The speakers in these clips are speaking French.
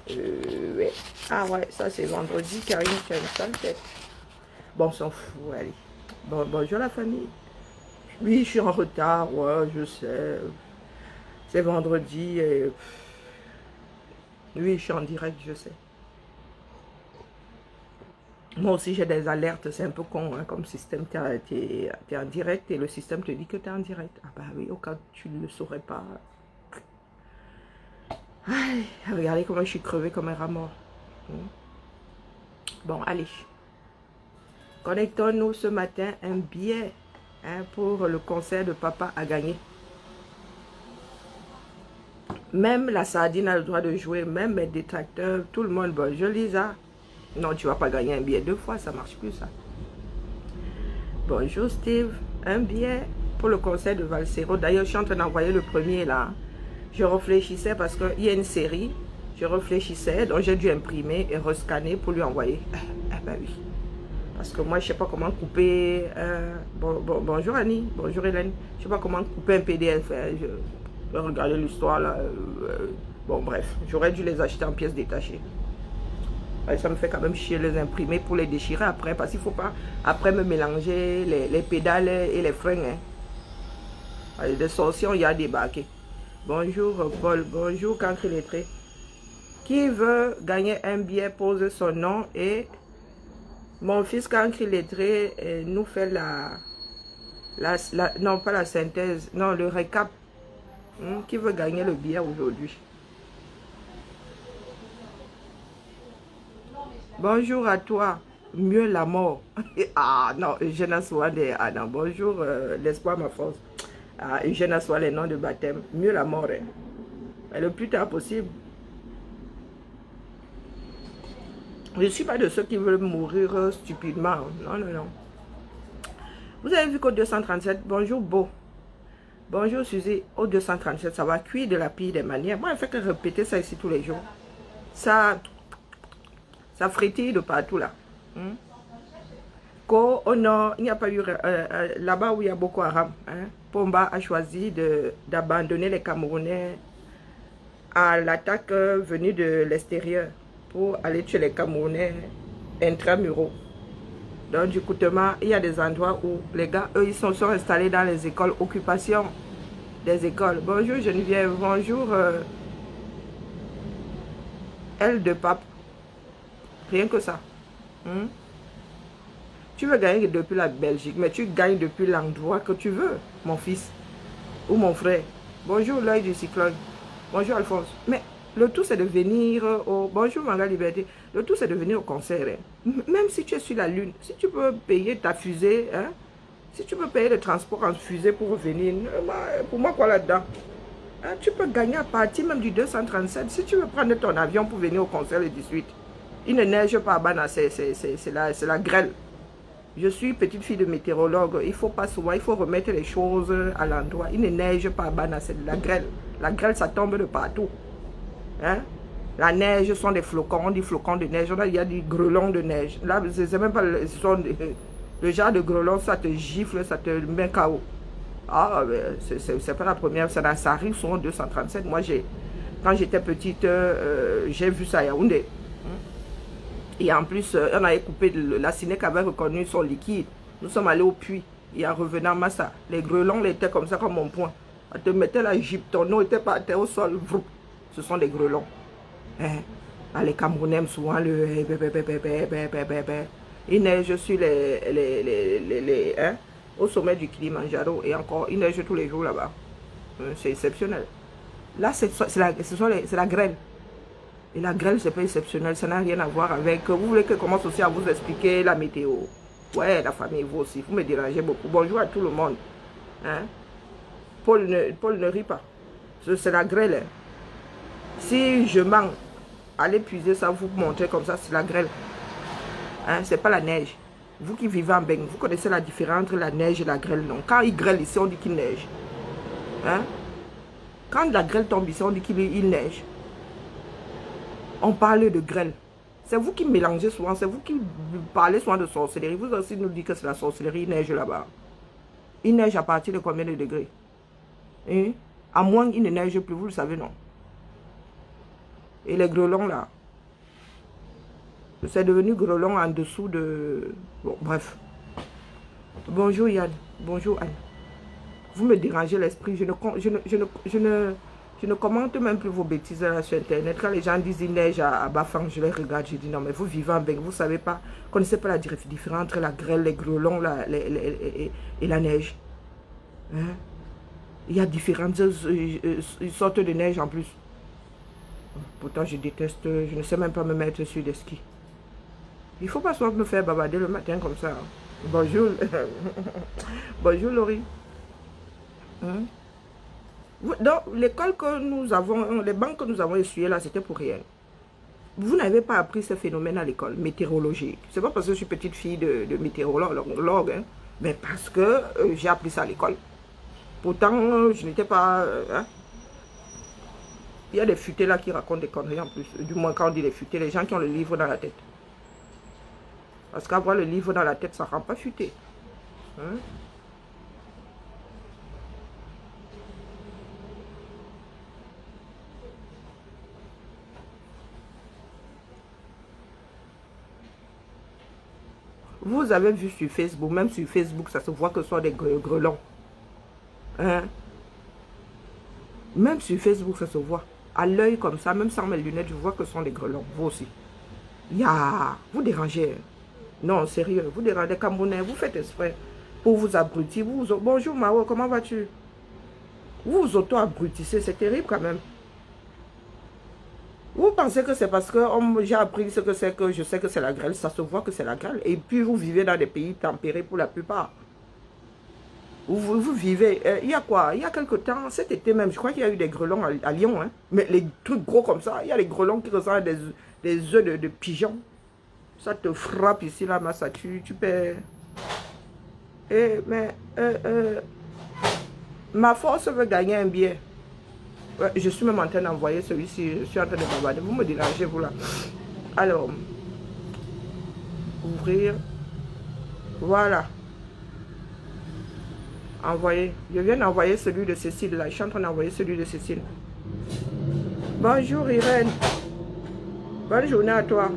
Ouais. Ah ouais, ça c'est vendredi, Karine, tu as une sale tête. Bon, on s'en fout, allez. Bon, bonjour la famille. Oui, je suis en retard, ouais, je sais. C'est vendredi et... Oui, je suis en direct, je sais. Moi aussi, j'ai des alertes, c'est un peu con, hein, comme système, t'es en direct et le système te dit que tu es en direct. Ah bah oui, au cas où tu ne le saurais pas. Aïe, regardez comment je suis crevée comme un rat mort. Bon, allez. Connectons-nous ce matin un billet hein, pour le concert de papa à gagner. Même la sardine a le droit de jouer, même mes détracteurs, tout le monde. Bonjour Lisa. Non, tu ne vas pas gagner un billet deux fois, ça ne marche plus ça. Bonjour Steve. Un billet pour le concert de Valsero. D'ailleurs, je suis en train d'envoyer le premier là. Je réfléchissais parce qu'il y a une série. Je réfléchissais, donc j'ai dû imprimer et rescanner pour lui envoyer. Ah ben oui. Parce que moi, je ne sais pas comment couper... bonjour Annie, bonjour Hélène. Je ne sais pas comment couper un PDF. Hein. Je regardais l'histoire là. Bon, bref, j'aurais dû les acheter en pièces détachées. Ça me fait quand même chier les imprimer pour les déchirer après. Parce qu'il ne faut pas après me mélanger les pédales et les freins. Hein. Allez, des sorciers, il y a débarqué. Bonjour Paul, bonjour Cancre Lettré. Qui veut gagner un billet pose son nom et... Mon fils, quand il lettré, nous fait non pas la synthèse, non, le récap. Qui veut gagner le billet aujourd'hui? Bonjour à toi, mieux la mort. Ah non, Eugène Assoa, ah non, bonjour, l'espoir, ma force. Ah, Eugène Assoa, les noms de baptême, mieux la mort. Hein. Mais le plus tard possible. Je ne suis pas de ceux qui veulent mourir stupidement. Non, non, non. Vous avez vu qu'au 237, bonjour Beau. Bonjour Suzy, au 237, ça va cuire de la pire des manières. Moi, je fais que répéter ça ici tous les jours. Ça frétille de partout là. Au nord, il n'y a pas eu... là-bas où il y a Boko Haram, hein, Pomba a choisi d'abandonner les Camerounais à l'attaque venue de l'extérieur pour aller tuer les Camerounais intramuraux. Donc, du coup, il y a des endroits où les gars, eux, ils sont installés dans les écoles, occupation des écoles. Bonjour Geneviève, bonjour Elle de Pape. Rien que ça. Tu veux gagner depuis la Belgique, mais tu gagnes depuis l'endroit que tu veux, mon fils ou mon frère. Bonjour l'œil du cyclone. Bonjour Alphonse. Mais le tout c'est de venir au... Bonjour Manga Liberté. Le tout c'est de venir au concert. Hein. Même si tu es sur la lune, si tu peux payer ta fusée, hein, si tu peux payer le transport en fusée pour venir, pour moi quoi là-dedans? Hein, tu peux gagner à partir même du 237. Si tu veux prendre ton avion pour venir au concert le 18, il ne neige pas à Bana, c'est la grêle. Je suis petite fille de météorologue, il faut pas souvent, il faut remettre les choses à l'endroit. Il ne neige pas à Bana, c'est de la grêle. La grêle, ça tombe de partout. Hein? La neige sont des flocons, on dit flocons de neige. Là, il y a des grelons de neige. Là, c'est même pas le genre de grelon, ça te gifle, ça te met KO. Ah, c'est pas la première, ça arrive souvent 237. Moi, quand j'étais petite, j'ai vu ça à Yaoundé. Et en plus, on avait coupé, la Cinec avait reconnu son liquide. Nous sommes allés au puits. Et en revenant, Massa, les grelons étaient comme ça, comme mon poing. On te mettait la jupe, ton eau était par terre au sol. Ce sont des grelons. Hein? Les Camerounais aiment souvent le... Il neige sur au sommet du Kilimanjaro. Et encore, il neige tous les jours là-bas. C'est exceptionnel. Là, c'est la grêle. Et la grêle, c'est pas exceptionnel, ça n'a rien à voir avec... Vous voulez que je commence aussi à vous expliquer la météo? Ouais, la famille, vous aussi, vous me dérangez beaucoup. Bonjour à tout le monde. Hein? Paul ne rit pas. C'est la grêle. Hein? Si je mens, allez puiser ça, vous montrer comme ça, c'est la grêle. Hein? C'est pas la neige. Vous qui vivez en Beng, vous connaissez la différence entre la neige et la grêle, non? Quand il grêle ici, on dit qu'il neige. Hein? Quand la grêle tombe ici, on dit qu'il neige. On parle de grêle. C'est vous qui mélangez souvent, c'est vous qui parlez souvent de sorcellerie. Vous aussi nous dites que c'est la sorcellerie, il neige là-bas. Il neige à partir de combien de degrés? À moins qu'il ne neige plus, vous le savez, non? Et les grelons là, C'est devenu grelon en dessous de... Bon, bref. Bonjour Yann. Bonjour Anne. Vous me dérangez l'esprit. Je ne commente même plus vos bêtises là sur Internet. Quand les gens disent il neige à Bafang, je les regarde. Je dis non, mais vous vivez en Beng. Vous ne savez pas, connaissez pas la différence entre la grêle, les grelons et la neige. Hein? Il y a différentes sortes de neige en plus. Pourtant, je déteste, je ne sais même pas me mettre sur des skis. Il ne faut pas soit me faire babader le matin comme ça. Bonjour. Bonjour Laurie. Hein? Donc, l'école que nous avons, les banques que nous avons essuyées là, c'était pour rien. Vous n'avez pas appris ce phénomène à l'école météorologique. C'est pas parce que je suis petite fille de météorologue, hein, mais parce que j'ai appris ça à l'école. Pourtant, je n'étais pas... hein. Il y a des futés là qui racontent des conneries en plus. Du moins, quand on dit les futés, les gens qui ont le livre dans la tête. Parce qu'avoir le livre dans la tête, ça ne rend pas futé. Hein? Vous avez vu sur Facebook, même sur Facebook, ça se voit que ce sont des grelons. Hein? Même sur Facebook, ça se voit. À l'œil comme ça, même sans mes lunettes, je vois que ce sont des grelons. Vous aussi. Vous dérangez. Non, sérieux. Vous dérangez les Camerounais. Vous faites exprès pour vous abrutir. Bonjour Mao, comment vas-tu? Vous vous auto-abrutissez. C'est terrible quand même. Vous pensez que c'est parce que j'ai appris ce que c'est que je sais que c'est la grêle. Ça se voit que c'est la grêle. Et puis vous vivez dans des pays tempérés pour la plupart. Vous vivez, il y a quoi? Il y a quelque temps, cet été même, je crois qu'il y a eu des grelons à Lyon. Hein? Mais les trucs gros comme ça, il y a les grelons qui ressemblent à des œufs de pigeons. Ça te frappe ici, là, Massa, tu perds. Mais ma force veut gagner un billet. Ouais, je suis même en train d'envoyer celui-ci, je suis en train de bavarder. Vous me dérangez, vous là. Alors, ouvrir. Voilà. Envoyer. Je viens d'envoyer celui de Cécile là. Je suis en train d'envoyer celui de Cécile. Bonjour Irène. Bonne journée à toi.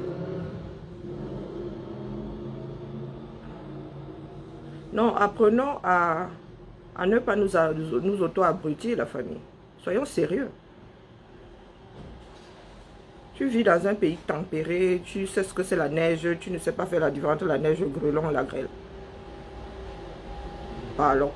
Non, apprenons à ne pas nous auto-abrutir la famille. Soyons sérieux. Tu vis dans un pays tempéré, tu sais ce que c'est la neige, tu ne sais pas faire la différence entre la neige, le grelon et la grêle. Alors.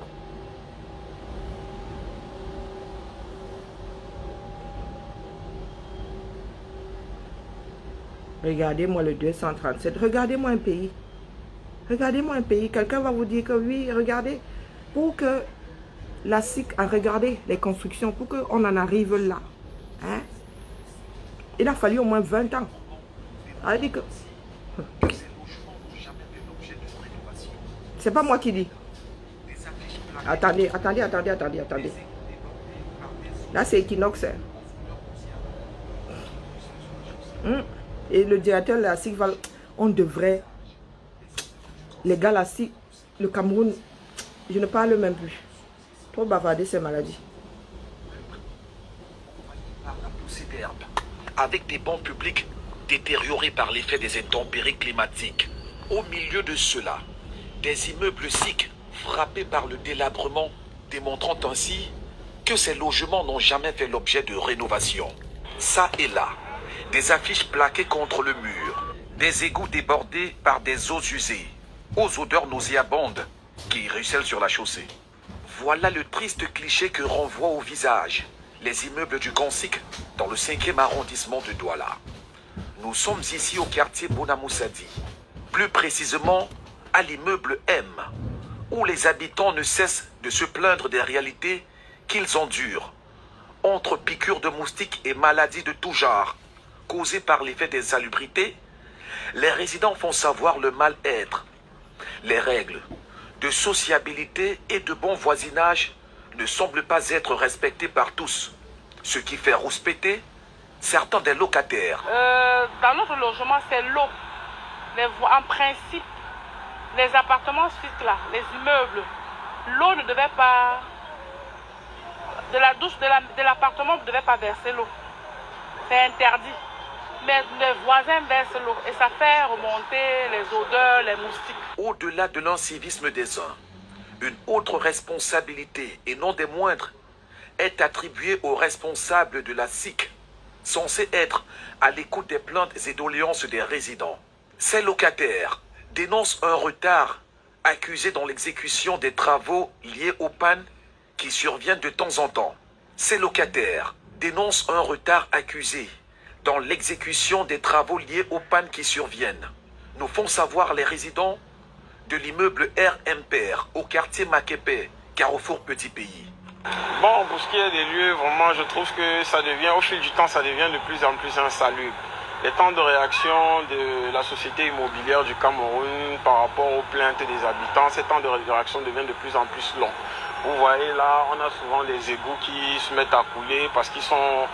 Regardez-moi le 237. Regardez-moi un pays. Regardez-moi un pays. Quelqu'un va vous dire que oui, regardez. Pour que la SIC a regardé les constructions, pour qu'on en arrive là. Hein? Il a fallu au moins 20 ans. Ça dit que... C'est pas moi qui dis. Attendez. Là, c'est Equinox. Et le directeur de la SIC va... On devrait... Les gars, la SIC, le Cameroun, je ne parle même plus. Trop bavarder ces maladies. Avec des bancs publics détériorés par l'effet des intempéries climatiques. Au milieu de cela, des immeubles SIC frappés par le délabrement, démontrant ainsi que ces logements n'ont jamais fait l'objet de rénovation. Ça et là, des affiches plaquées contre le mur, des égouts débordés par des eaux usées, aux odeurs nauséabondes qui ruissellent sur la chaussée. Voilà le triste cliché que renvoie au visage les immeubles du Gansik dans le 5e arrondissement de Douala. Nous sommes ici au quartier Bonamoussadi, plus précisément à l'immeuble M, où les habitants ne cessent de se plaindre des réalités qu'ils endurent, entre piqûres de moustiques et maladies de tout genre, causées par l'effet des salubrités. Les résidents font savoir le mal-être. Les règles de sociabilité et de bon voisinage ne semblent pas être respectées par tous, ce qui fait rouspéter certains des locataires. Dans notre logement, c'est l'eau. En principe, les appartements suites là, les immeubles, l'eau ne devait pas... De la douche de l'appartement, vous ne devez pas verser l'eau. C'est interdit. Mais les voisins versent l'eau et ça fait remonter les odeurs, les moustiques. Au-delà de l'incivisme des uns, une autre responsabilité, et non des moindres, est attribuée aux responsables de la SIC, censés être à l'écoute des plaintes et doléances des résidents. Ces locataires dénoncent un retard accusé dans l'exécution des travaux liés aux pannes qui surviennent de temps en temps. Ces locataires dénoncent un retard accusé dans l'exécution des travaux liés aux pannes qui surviennent. Nous font savoir les résidents de l'immeuble RMPR au quartier Makepe, Carrefour Petit Pays. Bon, pour ce qui est des lieux, vraiment, je trouve que ça devient, au fil du temps, ça devient de plus en plus insalubre. Les temps de réaction de la société immobilière du Cameroun par rapport aux plaintes des habitants, ces temps de réaction deviennent de plus en plus longs. Vous voyez là, on a souvent des égouts qui se mettent à couler parce qu'ils sont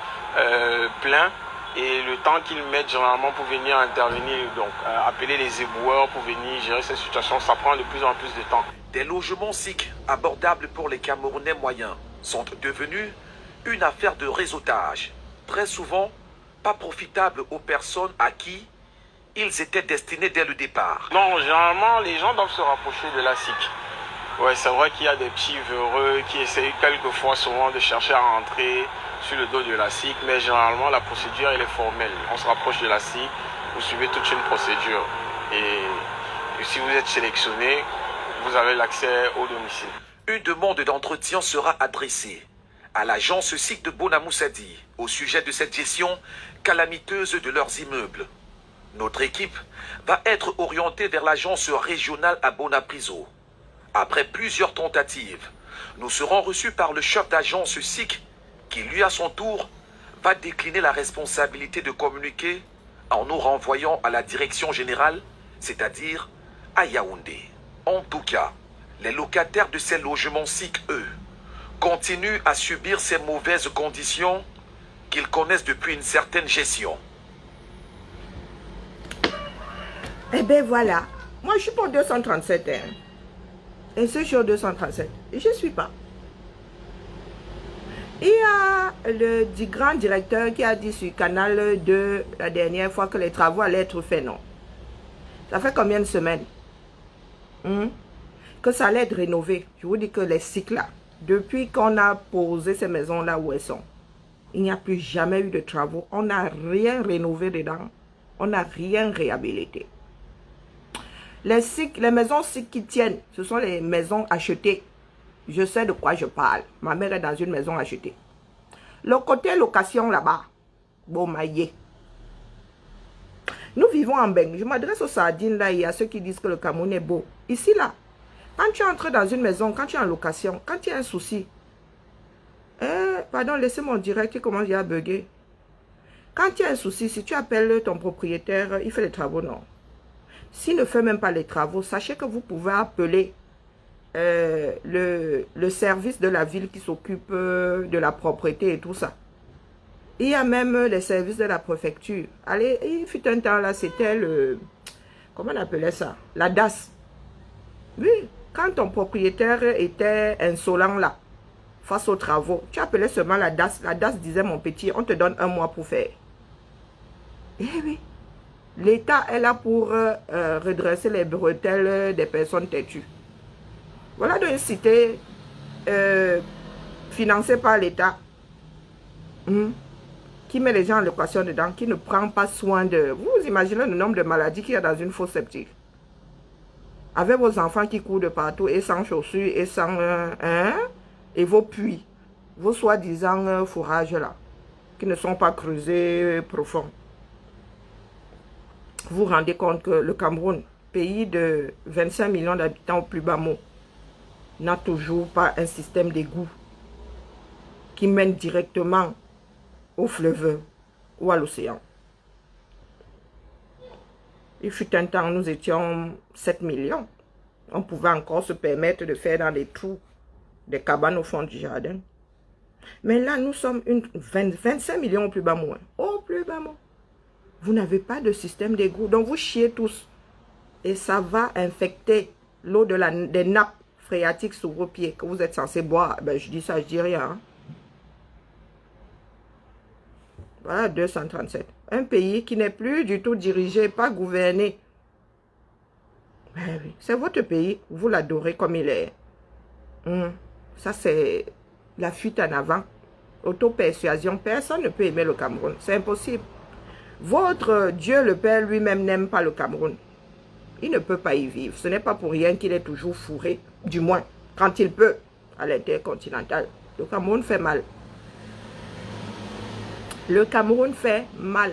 pleins. Et le temps qu'ils mettent généralement pour venir intervenir, donc appeler les éboueurs pour venir gérer cette situation, ça prend de plus en plus de temps. Des logements SIC abordables pour les Camerounais moyens sont devenus une affaire de réseautage. Très souvent, pas profitables aux personnes à qui ils étaient destinés dès le départ. Non, généralement, les gens doivent se rapprocher de la SIC. Ouais, c'est vrai qu'il y a des petits véreux qui essayent quelquefois souvent de chercher à rentrer sur le dos de la SIC, mais généralement la procédure elle est formelle. On se rapproche de la SIC, vous suivez toute une procédure et si vous êtes sélectionné, vous avez l'accès au domicile. Une demande d'entretien sera adressée à l'agence SIC de Bonamoussadi au sujet de cette gestion calamiteuse de leurs immeubles. Notre équipe va être orientée vers l'agence régionale à Bonapriso. Après plusieurs tentatives, nous serons reçus par le chef d'agence SIC qui, lui, à son tour, va décliner la responsabilité de communiquer en nous renvoyant à la direction générale, c'est-à-dire à Yaoundé. En tout cas, les locataires de ces logements SIC, eux, continuent à subir ces mauvaises conditions qu'ils connaissent depuis une certaine gestion. Eh bien voilà, moi je suis pour 237. Hein. Et ce jour 237, je ne suis pas. Il y a le grand directeur qui a dit sur Canal 2 la dernière fois que les travaux allaient être faits, non. Ça fait combien de semaines que ça allait être rénové? Je vous dis que les cycles là, depuis qu'on a posé ces maisons-là où elles sont, il n'y a plus jamais eu de travaux. On n'a rien rénové dedans. On n'a rien réhabilité. Les maisons SIC qui tiennent, ce sont les maisons achetées. Je sais de quoi je parle. Ma mère est dans une maison achetée. Le côté location là-bas, bon maillé. Nous vivons en Beng. Je m'adresse aux sardines là et à ceux qui disent que le Cameroun est beau. Ici là, quand tu entres dans une maison, quand tu es en location, quand tu as un souci, pardon, laissez mon direct, il commence à bugger. Quand tu as un souci, si tu appelles ton propriétaire, il fait les travaux, non. S'il ne fait même pas les travaux, sachez que vous pouvez appeler le service de la ville qui s'occupe de la propreté et tout ça. Il y a même les services de la préfecture. Allez, il fut un temps là, c'était le... Comment on appelait ça? La DAS. Oui, quand ton propriétaire était insolent là, face aux travaux, tu appelais seulement la DAS. La DAS disait, mon petit, on te donne 1 mois pour faire. Eh oui. L'État est là pour redresser les bretelles des personnes têtues. Voilà donc une cité financée par l'État qui met les gens en location dedans, qui ne prend pas soin de... Vous imaginez le nombre de maladies qu'il y a dans une fosse septique. Avec vos enfants qui courent de partout et sans chaussures et sans... et vos puits, vos soi-disant fourrages là, qui ne sont pas creusés profonds. Vous vous rendez compte que le Cameroun, pays de 25 millions d'habitants au plus bas mot, n'a toujours pas un système d'égout qui mène directement au fleuve ou à l'océan. Il fut un temps, nous étions 7 millions. On pouvait encore se permettre de faire dans des trous des cabanes au fond du jardin. Mais là, nous sommes 25 millions au plus bas mot. Au plus bas mot. Vous n'avez pas de système d'égout. Donc, vous chiez tous. Et ça va infecter l'eau des nappes phréatiques sous vos pieds que vous êtes censé boire. Ben, je dis ça, je dis rien. Hein. Voilà 237. Un pays qui n'est plus du tout dirigé, pas gouverné. Ben oui, c'est votre pays, vous l'adorez comme il est. Ça, c'est la fuite en avant. Auto-persuasion, personne ne peut aimer le Cameroun. C'est impossible. Votre Dieu, le Père, lui-même n'aime pas le Cameroun. Il ne peut pas y vivre. Ce n'est pas pour rien qu'il est toujours fourré, du moins, quand il peut, à l'intercontinental. Le Cameroun fait mal. Le Cameroun fait mal.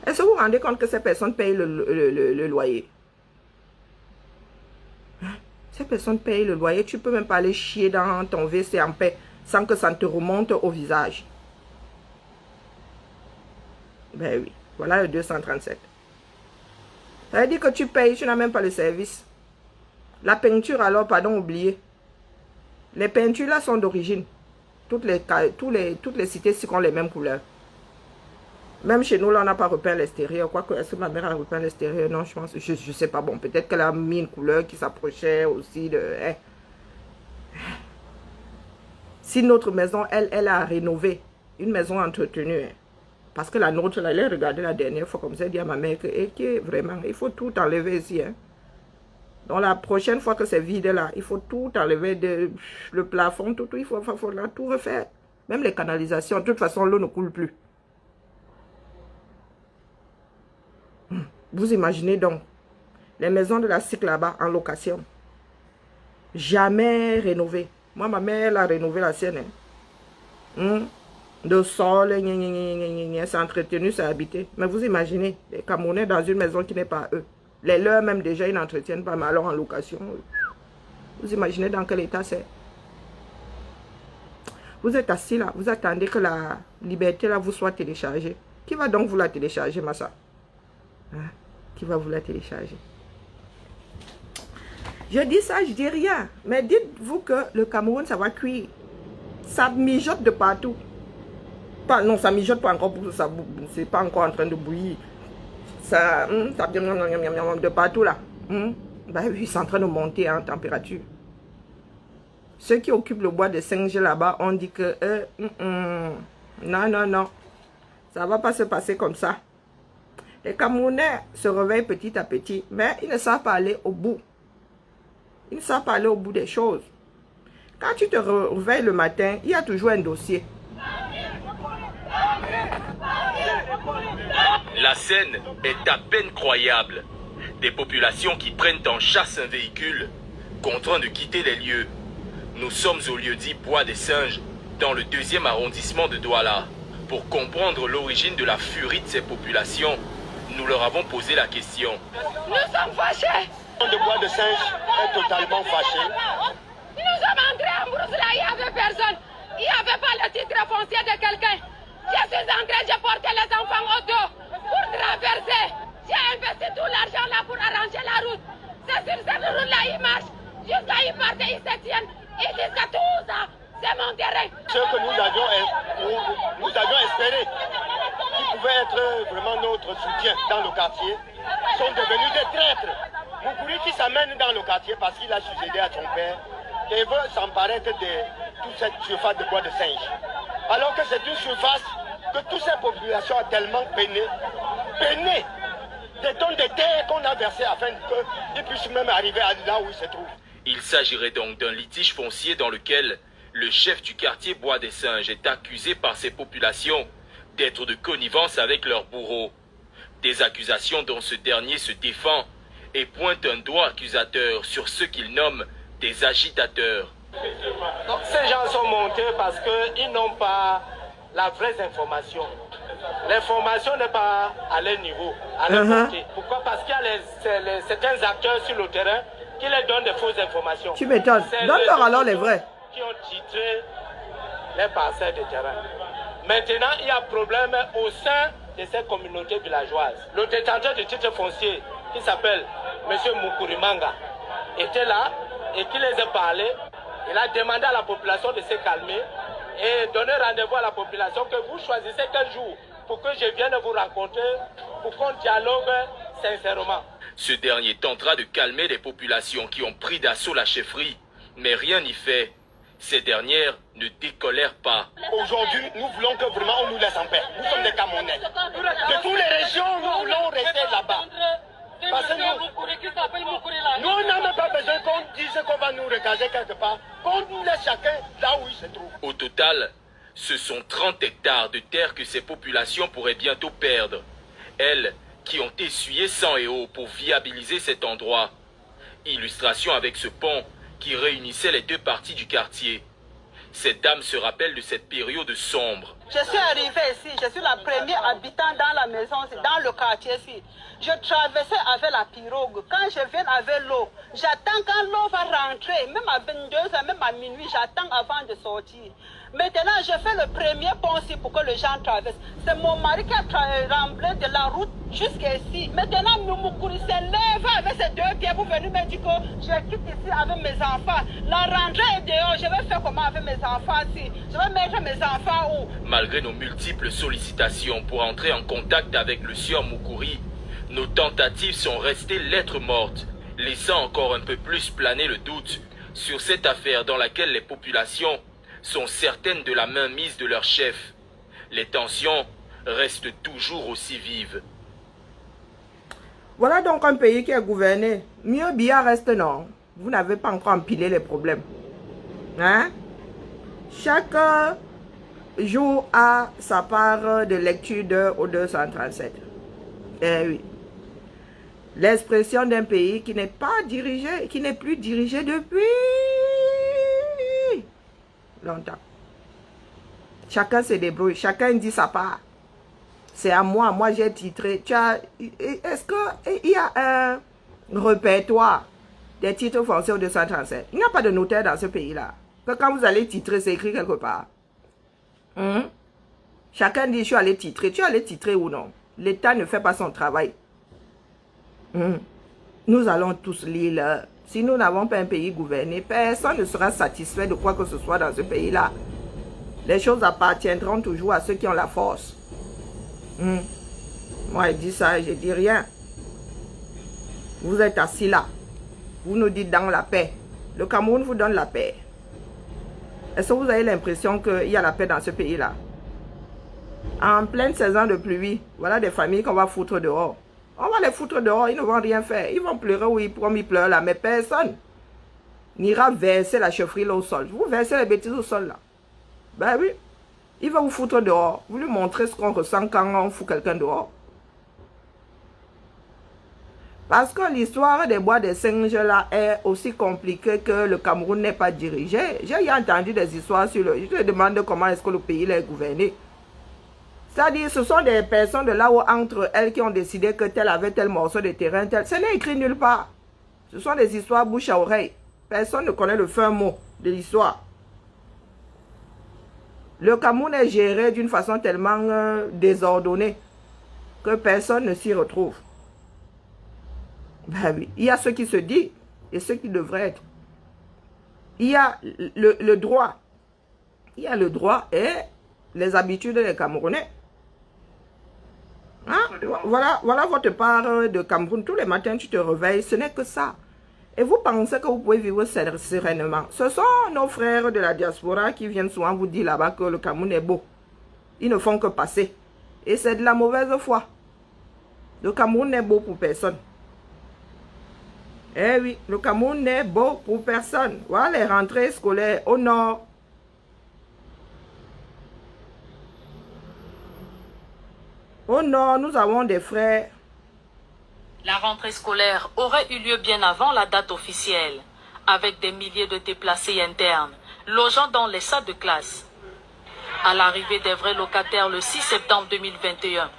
Est-ce que vous vous rendez compte que ces personnes payent le loyer? Ces personnes payent le loyer. Tu ne peux même pas aller chier dans ton WC en paix sans que ça ne te remonte au visage. Ben oui, voilà le 237. Ça veut dire que tu payes, tu n'as même pas le service. La peinture alors, pardon, oublié. Les peintures là sont d'origine. Toutes les cités ci ont les mêmes couleurs. Même chez nous, là, on n'a pas repeint l'extérieur. Quoique, est-ce que ma mère a repeint l'extérieur? Non, je pense, je sais pas. Bon, peut-être qu'elle a mis une couleur qui s'approchait aussi de... Si notre maison, elle a rénové, une maison entretenue, parce que la nôtre, là, elle a regardé la dernière fois comme ça, elle dit à ma mère que vraiment, il faut tout enlever ici. Donc la prochaine fois que c'est vide là, il faut tout enlever, le plafond, tout, il faut là, tout refaire. Même les canalisations, de toute façon, l'eau ne coule plus. Vous imaginez donc, les maisons de la SIC là-bas en location, jamais rénovées. Moi, ma mère, elle a rénové la sienne. De sol, c'est entretenu, c'est habité. Mais vous imaginez, les Camerounais dans une maison qui n'est pas eux. Les leurs même déjà, ils n'entretiennent pas, mais alors en location. Vous imaginez dans quel état c'est? Vous êtes assis là, vous attendez que la liberté là vous soit téléchargée. Qui va donc vous la télécharger, Massa? Qui va vous la télécharger? Je dis ça, je dis rien. Mais dites-vous que le Cameroun, ça va cuire. Ça mijote de partout. Non, ça mijote pas encore, c'est pas encore en train de bouillir. Ça de partout là. Ben oui, c'est en train de monter en température. Ceux qui occupent le bois de 5G là-bas ont dit que non, ça va pas se passer comme ça. Les Camerounais se réveillent petit à petit, mais ils ne savent pas aller au bout. Ils ne savent pas aller au bout des choses. Quand tu te réveilles le matin, il y a toujours un dossier. La scène est à peine croyable. Des populations qui prennent en chasse un véhicule, contraints de quitter les lieux. Nous sommes au lieu-dit Bois des Singes, dans le 2e arrondissement de Douala. Pour comprendre l'origine de la furie de ces populations, nous leur avons posé la question. Nous sommes fâchés. Le Bois des Singes est totalement fâché. Nous sommes entrés en brousse là, il n'y avait personne. Il n'y avait pas le titre foncier de quelqu'un. Je suis entré, j'ai porté les enfants au dos pour traverser. J'ai investi tout l'argent là pour arranger la route. C'est sur cette route là, ils marchent. Jusqu'à ils partent, ils se tiennent. Ils disent que tout ça, c'est mon terrain. Ceux que nous avions espéré, qui pouvaient être vraiment notre soutien dans le quartier, sont devenus des traîtres. Moukouri qui s'amène dans le quartier parce qu'il a succédé à son père et veut s'emparer de toute cette surface de bois de singe. Alors que c'est une surface que toutes ces populations ont tellement peiné des tonnes de terre qu'on a versées afin qu'ils puissent même arriver à là où ils se trouvent. Il s'agirait donc d'un litige foncier dans lequel le chef du quartier Bois des Singes est accusé par ces populations d'être de connivence avec leurs bourreaux. Des accusations dont ce dernier se défend et pointe un doigt accusateur sur ceux qu'il nomme des agitateurs. Donc, ces gens sont montés parce qu'ils n'ont pas la vraie information. L'information n'est pas à leur niveau, à leur portée. Pourquoi? Parce qu'il y a certains acteurs sur le terrain qui leur donnent des fausses informations. Tu m'étonnes. Donne-leur alors les vrais. Qui ont titré les parcelles de terrain. Maintenant, il y a un problème au sein de ces communautés villageoises. Le détenteur de titre foncier, qui s'appelle M. Moukouri Manga, était là et qui les a parlé. Il a demandé à la population de se calmer et donner rendez-vous à la population que vous choisissez quel jour pour que je vienne vous rencontrer, pour qu'on dialogue sincèrement. Ce dernier tentera de calmer les populations qui ont pris d'assaut la chefferie, mais rien n'y fait. Ces dernières ne décolèrent pas. Aujourd'hui, nous voulons que vraiment on nous laisse en paix. Nous sommes des Camerounais. De toutes les régions, nous voulons rester là-bas. Parce que nous, on n'a même pas besoin qu'on dise qu'on va nous recaser quelque part. Qu'on nous laisse chacun là où il se trouve. Au total, ce sont 30 hectares de terre que ces populations pourraient bientôt perdre. Elles qui ont essuyé sang et eau pour viabiliser cet endroit. Illustration avec ce pont qui réunissait les deux parties du quartier. Cette dame se rappelle de cette période sombre. Je suis arrivée ici, je suis la première habitant dans la maison, dans le quartier ici. Je traversais avec la pirogue. Quand je viens avec l'eau, j'attends quand l'eau va rentrer, même à 22h, même à minuit, j'attends avant de sortir. Maintenant, je fais le premier pont ici pour que les gens traversent. C'est mon mari qui a rempli de la route jusqu'ici. Maintenant, Moumoukuri s'est levé avec ses deux pieds pour venir me dire que je quitte ici avec mes enfants. La rentrée est dehors, je vais faire comment avec mes enfants ici? Je vais mettre mes enfants où? Malgré nos multiples sollicitations pour entrer en contact avec le sieur Moukouri, nos tentatives sont restées lettres mortes, laissant encore un peu plus planer le doute sur cette affaire dans laquelle les populations sont certaines de la mainmise de leur chef. Les tensions restent toujours aussi vives. Voilà donc un pays qui est gouverné. Mieux bien reste non. Vous n'avez pas encore empilé les problèmes. Hein? Chaque jour a sa part de lecture de au 237. Eh oui. L'expression d'un pays qui n'est pas dirigé, qui n'est plus dirigé depuis longtemps. Chacun se débrouille, chacun dit sa part. C'est à moi, moi j'ai titré. Est-ce qu'il y a un répertoire des titres fonciers au 237? Il n'y a pas de notaire dans ce pays-là. Quand vous allez titrer, c'est écrit quelque part. Chacun dit, je suis allé titrer. Tu es allé titrer ou non? L'État ne fait pas son travail. Nous allons tous lire. Si nous n'avons pas un pays gouverné, personne ne sera satisfait de quoi que ce soit dans ce pays-là. Les choses appartiendront toujours à ceux qui ont la force. Moi, je dis ça, je dis rien. Vous êtes assis là. Vous nous dites dans la paix. Le Cameroun vous donne la paix. Est-ce que vous avez l'impression qu'il y a la paix dans ce pays-là? En pleine saison de pluie, voilà des familles qu'on va foutre dehors. On va les foutre dehors, ils ne vont rien faire. Ils vont pleurer, oui, comme ils pleurent là, mais personne n'ira verser la chefferie là au sol. Vous versez les bêtises au sol là. Ben oui. Il va vous foutre dehors. Vous lui montrez ce qu'on ressent quand on fout quelqu'un dehors. Parce que l'histoire des bois des singes là est aussi compliquée que le Cameroun n'est pas dirigé. J'ai entendu des histoires sur le... Je te demande comment est-ce que le pays est gouverné. C'est-à-dire, ce sont des personnes de là où entre elles qui ont décidé que tel avait tel morceau de terrain, tel. Ce n'est écrit nulle part. Ce sont des histoires bouche à oreille. Personne ne connaît le fin mot de l'histoire. Le Cameroun est géré d'une façon tellement désordonnée que personne ne s'y retrouve. Ben oui, il y a ce qui se dit et ce qui devrait être. Il y a le droit. Il y a le droit et les habitudes des Camerounais. Hein? Voilà votre part de Cameroun. Tous les matins, tu te réveilles. Ce n'est que ça. Et vous pensez que vous pouvez vivre sereinement. Ce sont nos frères de la diaspora qui viennent souvent vous dire là-bas que le Cameroun est beau. Ils ne font que passer. Et c'est de la mauvaise foi. Le Cameroun n'est beau pour personne. Eh oui, le Cameroun n'est beau pour personne. Voilà les rentrées scolaires au nord. Au nord, nous avons des frères. La rentrée scolaire aurait eu lieu bien avant la date officielle, avec des milliers de déplacés internes, logeant dans les salles de classe. À l'arrivée des vrais locataires le 6 septembre 2021,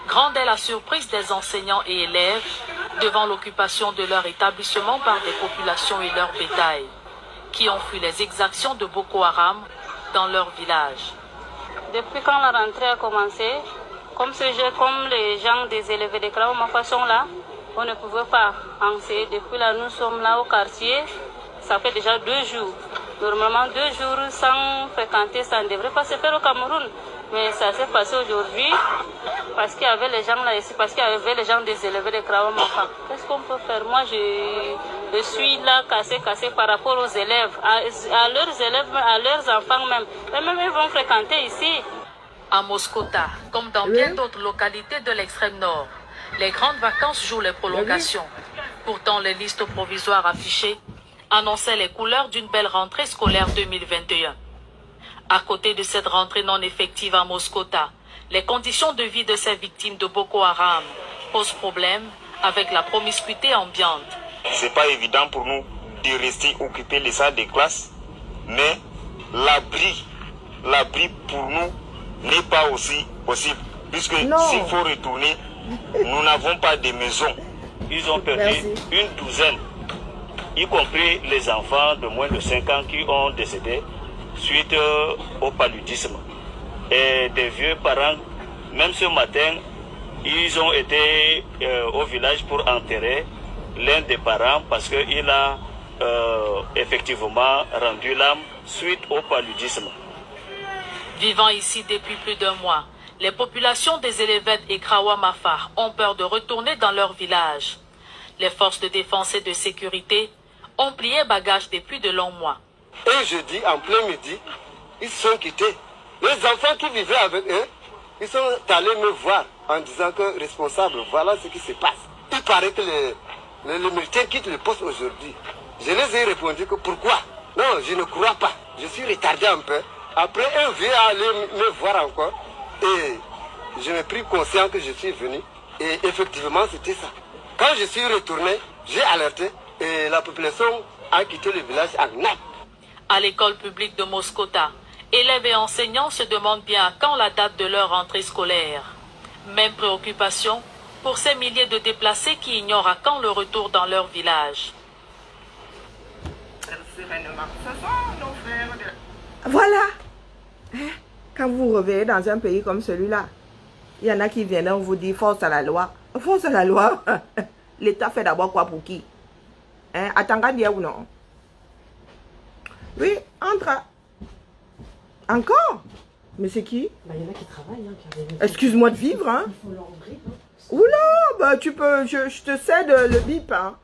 grande est la surprise des enseignants et élèves devant l'occupation de leur établissement par des populations et leur bétail, qui ont fui les exactions de Boko Haram dans leur village. Depuis quand la rentrée a commencé, comme les gens des élèves de Kraouma façon là, on ne pouvait pas enseigner. Depuis là, nous sommes là au quartier, ça fait déjà 2 jours. Normalement, 2 jours sans fréquenter, ça ne devrait pas se faire au Cameroun. Mais ça s'est passé aujourd'hui parce qu'il y avait les gens là ici, parce qu'il y avait les gens des élèves de Kraouma. Qu'est-ce qu'on peut faire? Moi, Je suis là cassé par rapport aux élèves, à leurs élèves, à leurs enfants même. Eux-mêmes, ils vont fréquenter ici. À Moscota, comme dans bien d'autres localités de l'extrême nord, les grandes vacances jouent les prolongations. Pourtant, les listes provisoires affichées annonçaient les couleurs d'une belle rentrée scolaire 2021. À côté de cette rentrée non effective à Moscota, les conditions de vie de ces victimes de Boko Haram posent problème avec la promiscuité ambiante. C'est pas évident pour nous de rester occupés les salles de classe, mais l'abri pour nous n'est pas aussi possible, puisque s'il faut retourner, nous n'avons pas de maison. Ils ont perdu une douzaine, y compris les enfants de moins de 5 ans qui ont décédé suite au paludisme. Et des vieux parents, même ce matin, ils ont été au village pour enterrer l'un des parents parce qu'il a effectivement rendu l'âme suite au paludisme. Vivant ici depuis plus d'1 mois, les populations des Élévettes et Krawa-Mafa ont peur de retourner dans leur village. Les forces de défense et de sécurité ont plié bagage depuis de longs mois. Et jeudi, en plein midi, ils sont quittés. Les enfants qui vivaient avec eux, ils sont allés me voir en disant que responsable, voilà ce qui se passe. Il paraît que les militaires quittent le poste aujourd'hui. Je les ai répondu que pourquoi? Non, je ne crois pas. Je suis retardé un peu. Après, un vieux est allé me voir encore. Et je me pris conscient que je suis venu. Et effectivement, c'était ça. Quand je suis retourné, j'ai alerté et la population a quitté le village en nappe. À l'école publique de Moscota, élèves et enseignants se demandent bien à quand la date de leur rentrée scolaire. Même préoccupation pour ces milliers de déplacés qui ignorent à quand le retour dans leur village. Voilà. Quand vous revenez dans un pays comme celui-là, il y en a qui viennent vous dire force à la loi. Force à la loi. L'État fait d'abord quoi pour qui? Attends, dire ou non? Oui, entre. Encore? Mais c'est qui? Il y en a qui travaillent. Excuse-moi de vivre, hein? Il faut leur bip. Oula, bah tu peux, je te cède le bip, hein?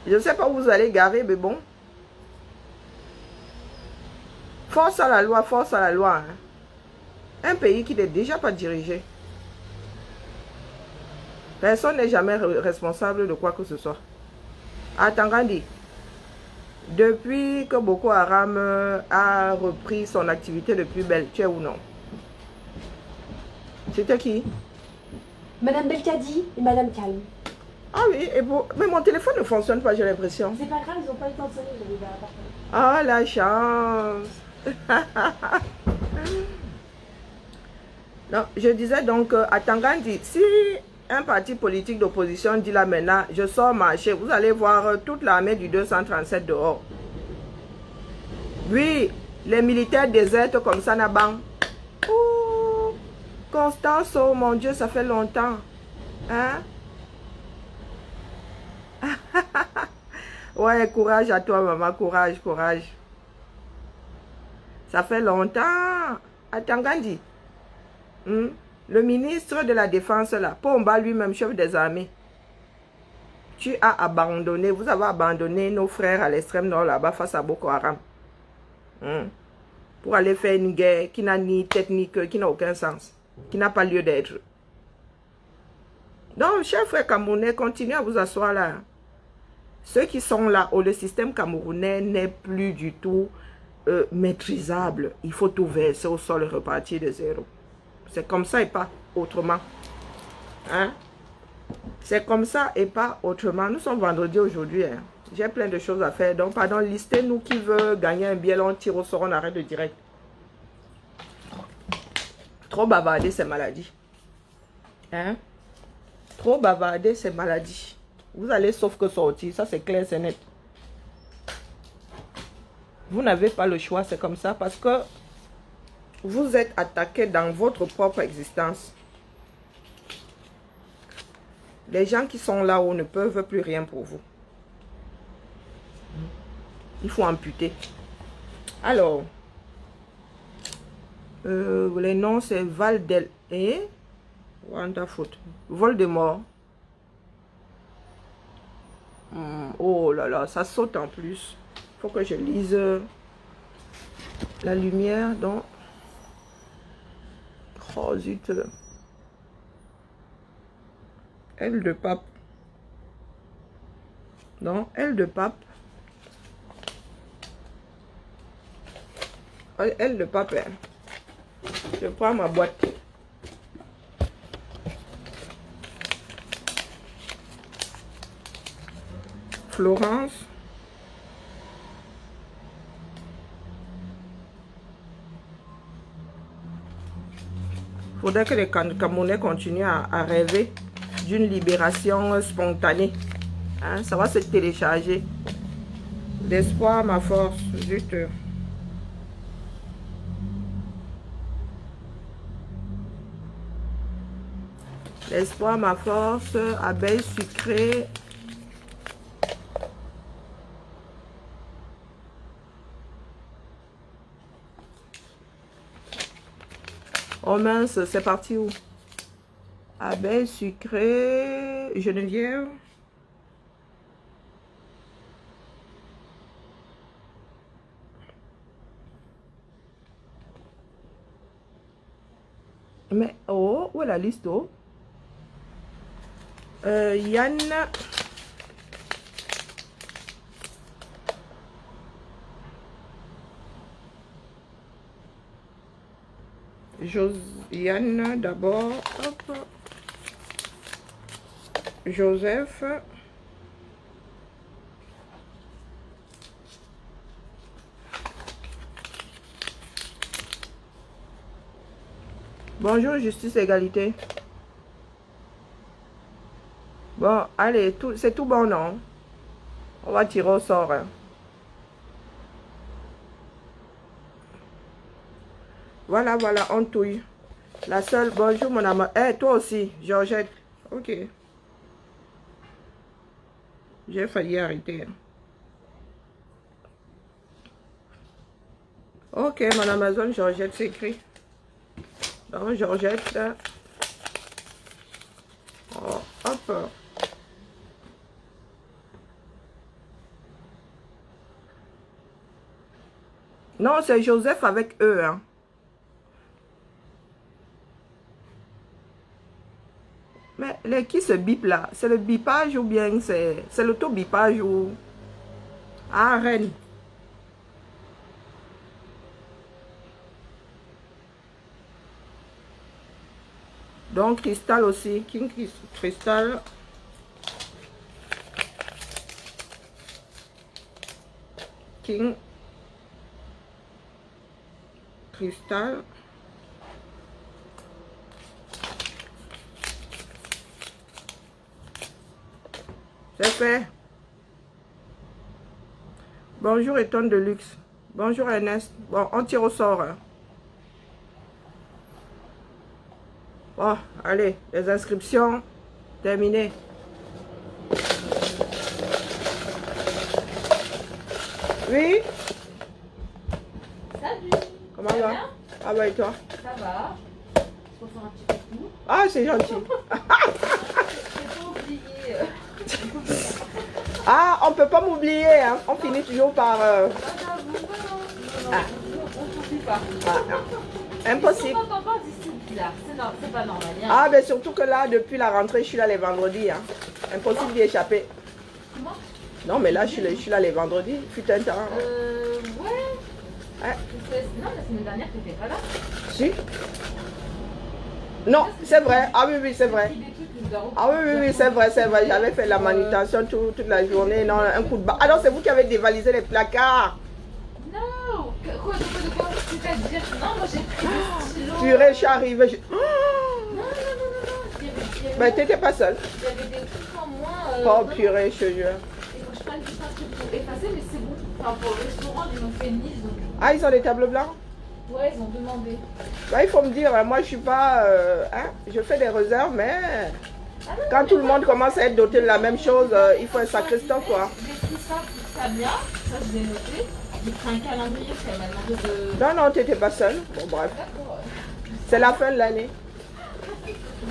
Je ne sais pas où vous allez garer, mais bon. Force à la loi, force à la loi. Hein? Un pays qui n'est déjà pas dirigé. Personne n'est jamais responsable de quoi que ce soit. Attends, Gandhi. Depuis que Boko Haram a repris son activité de plus belle, tu es ou non? C'était qui? Madame Belkadi et Madame Calme. Ah oui, et bon, mais mon téléphone ne fonctionne pas, j'ai l'impression. C'est pas grave, ils n'ont pas eu le temps de sonner, je l'avais à l'appartement. Ah, la chance. Non, je disais donc, à Tangandi, si un parti politique d'opposition dit là maintenant, je sors marcher, vous allez voir toute l'armée du 237 dehors. Oui, les militaires désertent comme ça, Nabang. Oh, Constance, oh mon Dieu, ça fait longtemps. Hein? Ouais, courage à toi, maman, courage, courage. Ça fait longtemps. Attends, Gandhi. Le ministre de la Défense, là, Pomba lui-même, chef des armées. Tu as abandonné, vous avez abandonné nos frères à l'extrême nord, là-bas, face à Boko Haram. Pour aller faire une guerre qui n'a ni technique, qui n'a aucun sens, qui n'a pas lieu d'être. Donc, chers frères camerounais, continuez à vous asseoir là. Ceux qui sont là, où le système camerounais n'est plus du tout maîtrisable. Il faut tout verser au sol et repartir de zéro. C'est comme ça et pas autrement. Hein? C'est comme ça et pas autrement. Nous sommes vendredi aujourd'hui. Hein? J'ai plein de choses à faire. Donc, pardon, listez-nous qui veut gagner un billet. On tire au sort, on arrête le direct. Trop bavarder, c'est maladie. Hein? Trop bavarder, c'est maladie. Vous allez sauf que sortir. Ça, c'est clair, c'est net. Vous n'avez pas le choix, c'est comme ça. Parce que vous êtes attaqué dans votre propre existence. Les gens qui sont là-haut ne peuvent plus rien pour vous. Il faut amputer. Alors, les noms, c'est Valdel et Wonderful. Voldemort. Oh là là, ça saute en plus. Faut que je lise la lumière dans... Oh zut. L de pape. Non, L de pape. L de pape. Hein. Je prends ma boîte. Florence. Faudrait que les Camerounais continuent à rêver d'une libération spontanée. Hein, ça va se télécharger. L'espoir, ma force. Juste. L'espoir, ma force. Abeille sucrée. Oh mince, c'est parti où? Abeille sucrée, Geneviève. Mais, oh, où est la liste? Oh? Yann. Josiane d'abord, hop. Joseph. Bonjour, justice, égalité. Bon, allez, c'est tout bon, non? On va tirer au sort. Hein. Voilà, voilà, on touille. La seule, bonjour mon amant. Eh, toi aussi, Georgette. Ok. J'ai failli arrêter. Ok, mon Amazon, Georgette, c'est écrit. Donc, Georgette. Oh, hop. Non, c'est Joseph avec eux, hein. Mais qui se bip là? C'est le bipage ou bien c'est l'auto-bipage ou... Ah, Rennes. Donc, Cristal aussi. King Cristal. King Cristal. C'est fait. Bonjour Eton de luxe. Bonjour Ernest. Bon, on tire au sort. Hein. Bon, allez, les inscriptions terminées. Oui? Salut. Comment ça va? Ah bah et toi? Ça va. Je peux faire un petit coucou. Ah, c'est gentil. J'ai pas oublié. Ah, on peut pas m'oublier, hein. On finit toujours par... Ah. On t'oublie pas. Ah, impossible. On t'entend pas d'ici bizarre. C'est pas normal. Hein. Ah, mais surtout que là, depuis la rentrée, je suis là les vendredis. Hein. Impossible d'y échapper. Comment? Non, mais là, je suis là les vendredis. Fut un temps. Ouais. Ouais. Non, la semaine dernière, tu n'étais pas là. Si. Non, c'est vrai. Ah oui, oui, c'est vrai. Ah oui, oui, oui, c'est vrai, c'est vrai. J'avais fait la manutention toute la journée. Non, un coup de barre. Ah non, c'est vous qui avez dévalisé les placards. Non. Quoi, c'est-à-dire? Non, moi j'ai pris le stylo. Purée, je suis arrivée. Non. Mais t'étais pas seule. Il y avait des trucs en moins. Oh purée, je te jure. Il faut que je prenne juste un truc pour effacer, mais c'est bon. Enfin, pour le restaurant, ils m'ont fait une liste. Donc... Ah, ils ont des tableaux blancs? Ouais, ils ont demandé. Bah, il faut me dire, moi je suis pas... hein, je fais des réserves, mais... quand tout le monde commence à être doté de la même chose, il faut un sacré stock, quoi. J'ai pris ça pour Samia, ça je l'ai noté. J'ai pris un calendrier parce qu'elle m'a demandé de... Non, non, t'étais pas seule. Bon, bref. D'accord. C'est la fin de l'année.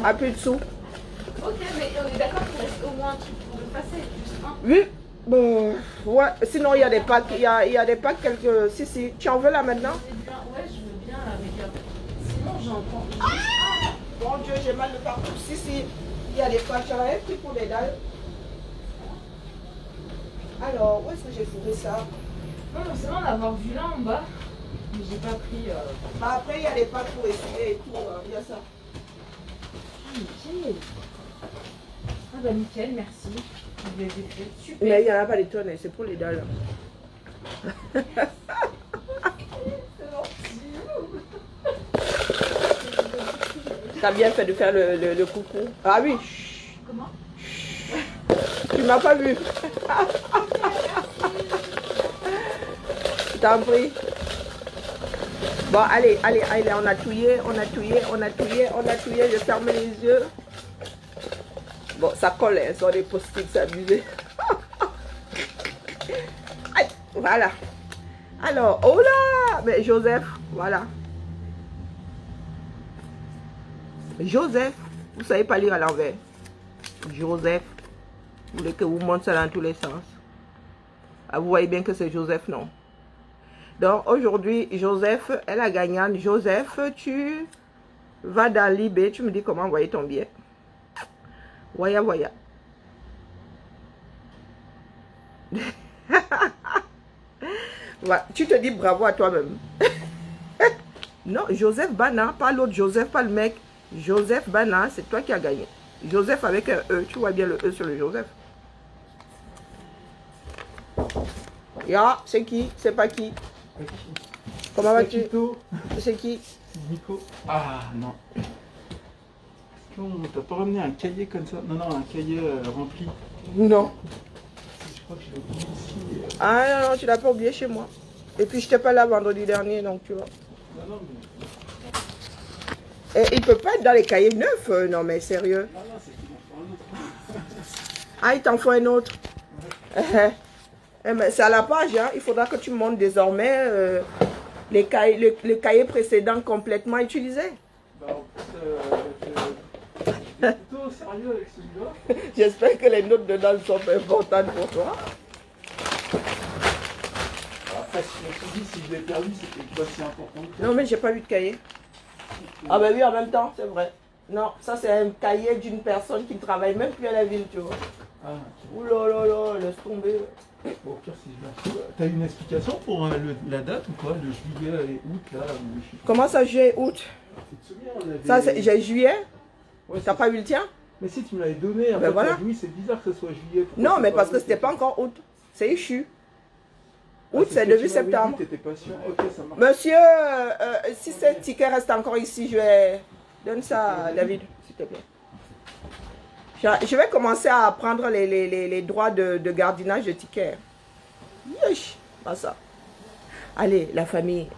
Ah, plus de sous. Ok, mais on est d'accord qu'il reste au moins un truc pour le passer, juste un. Oui. Bon, ouais. Sinon, il y a des packs. Il y a des packs quelques... Si. Tu en veux là maintenant? Ouais, je veux bien la rigueur. Sinon, j'entends. Bon Dieu, j'ai mal de partout. Si. Il y a des packs. J'en avais pris pour les dalles. Alors, où est-ce que j'ai trouvé ça? Non, mais c'est bon d'avoir vu là en bas. Mais j'ai pas pris. Bah, après, il y a des packs pour essuyer et tout. Il y a ça. Ah, nickel. Ah bah nickel, merci. Je les ai fait. Super. Mais il n'y en a pas des tonnes, c'est pour les dalles. T'as bien fait de faire le coucou. Ah oui. Comment? Tu m'as pas vu. T'en prie. Bon, allez, on a touillé. Je ferme les yeux. Bon, ça colle, hein, sur des post-it, c'est abusé. Aïe, voilà. Alors, oh là, mais Joseph, voilà. Joseph, vous savez pas lire à l'envers. Joseph, vous voulez que vous montre ça dans tous les sens. Ah, vous voyez bien que c'est Joseph, non? Donc, aujourd'hui, Joseph est la gagnante. Joseph, tu vas dans l'eBay, tu me dis comment envoyer ton billet. Voya. Ouais, tu te dis bravo à toi-même. Non, Joseph Bana, pas l'autre Joseph, pas le mec. Joseph Bana, c'est toi qui as gagné. Joseph avec un E, tu vois bien le E sur le Joseph. Ya, c'est qui? C'est pas qui? Comment vas-tu? C'est qui? Nico. Ah non. T'as pas ramené un cahier comme ça? Non, un cahier rempli. Non. Je crois que je l'ai oublié ici. Ah non, tu l'as pas oublié chez moi. Et puis je t'ai pas là vendredi dernier, donc tu vois. Non, mais... Et il peut pas être dans les cahiers neufs, non mais sérieux. Non, c'est qu'il m'en faut un autre. Ah, il t'en faut un autre. C'est à la page, hein. Il faudra que tu montes désormais les cahiers précédents complètement utilisés. Bah, en plus, plutôt sérieux avec celui-là. J'espère que les notes dedans sont importantes pour toi. Après, je me suis dit, si je l'ai perdu, c'était pas si important que ça. Non, mais j'ai pas eu de cahier. Ah ben oui, en même temps, c'est vrai. Non, ça c'est un cahier d'une personne qui ne travaille même plus à la ville, tu vois. Ah, ouh là, laisse tomber. Bon, au pire, si je l'ai. T'as une explication pour la date ou quoi? Le juillet et août, là? Comment ça, juillet et août? Ça, j'ai juillet. Ouais, t'as pas eu le tien? Mais si, tu me l'avais donné. En ben fait, voilà. Oui, c'est bizarre que ce soit juillet. Pourquoi non, mais parce que août? c'était pas encore août. C'est échu. Août, c'est début septembre. T'étais pas sûr. Ok, ça marche. Monsieur, si ce ticket reste encore ici, je vais... Donne ça à David, s'il te plaît. Je vais commencer à prendre les droits de gardiennage de tickets. Yesh, pas ça. Allez, la famille,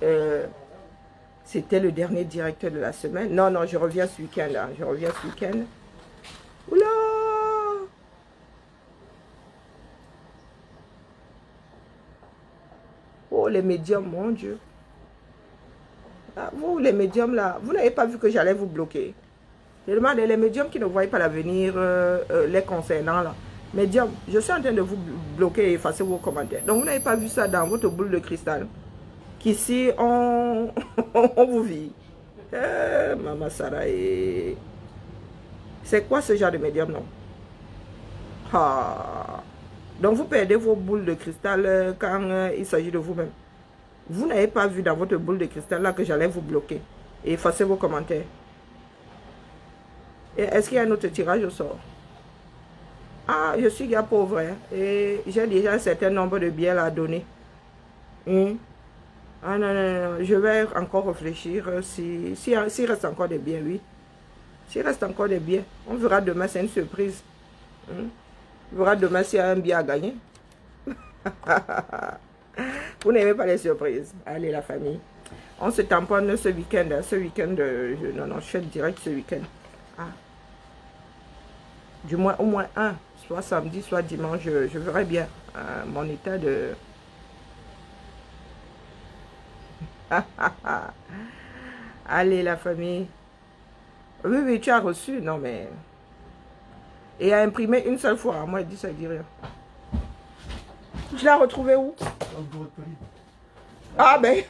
c'était le dernier directeur de la semaine. Non, je reviens ce week-end. Hein. Je reviens ce week-end. Oula! Oh, les médiums, mon Dieu. Ah, vous, les médiums, là, vous n'avez pas vu que j'allais vous bloquer. Je demande les médiums qui ne voient pas l'avenir les concernant, là. Médiums, je suis en train de vous bloquer et effacer vos commentaires. Donc, vous n'avez pas vu ça dans votre boule de cristal. Qu'ici, on vous vit. Maman Sarah. C'est quoi ce genre de médium, non? Ah. Donc, vous perdez vos boules de cristal quand il s'agit de vous-même. Vous n'avez pas vu dans votre boule de cristal là que j'allais vous bloquer et effacer vos commentaires. Est-ce qu'il y a un autre tirage au sort? Ah, je suis gars pauvre hein, et j'ai déjà un certain nombre de billets à donner. Ah non, je vais encore réfléchir s'il reste encore des billets, oui. S'il reste encore des billets, on verra demain, c'est une surprise. On verra demain s'il y a un billet à gagner. Vous n'aimez pas les surprises. Allez, la famille. On se tamponne ce week-end. Non, je fais direct ce week-end. Ah. Du moins, au moins un. Soit samedi, soit dimanche. Je verrai bien mon état de... Allez, la famille. Oui, oui, tu as reçu, non mais... Et à imprimer une seule fois, moi il dit ça, il dit rien. Tu l'as retrouvé où? Au bureau de police. Ah ben,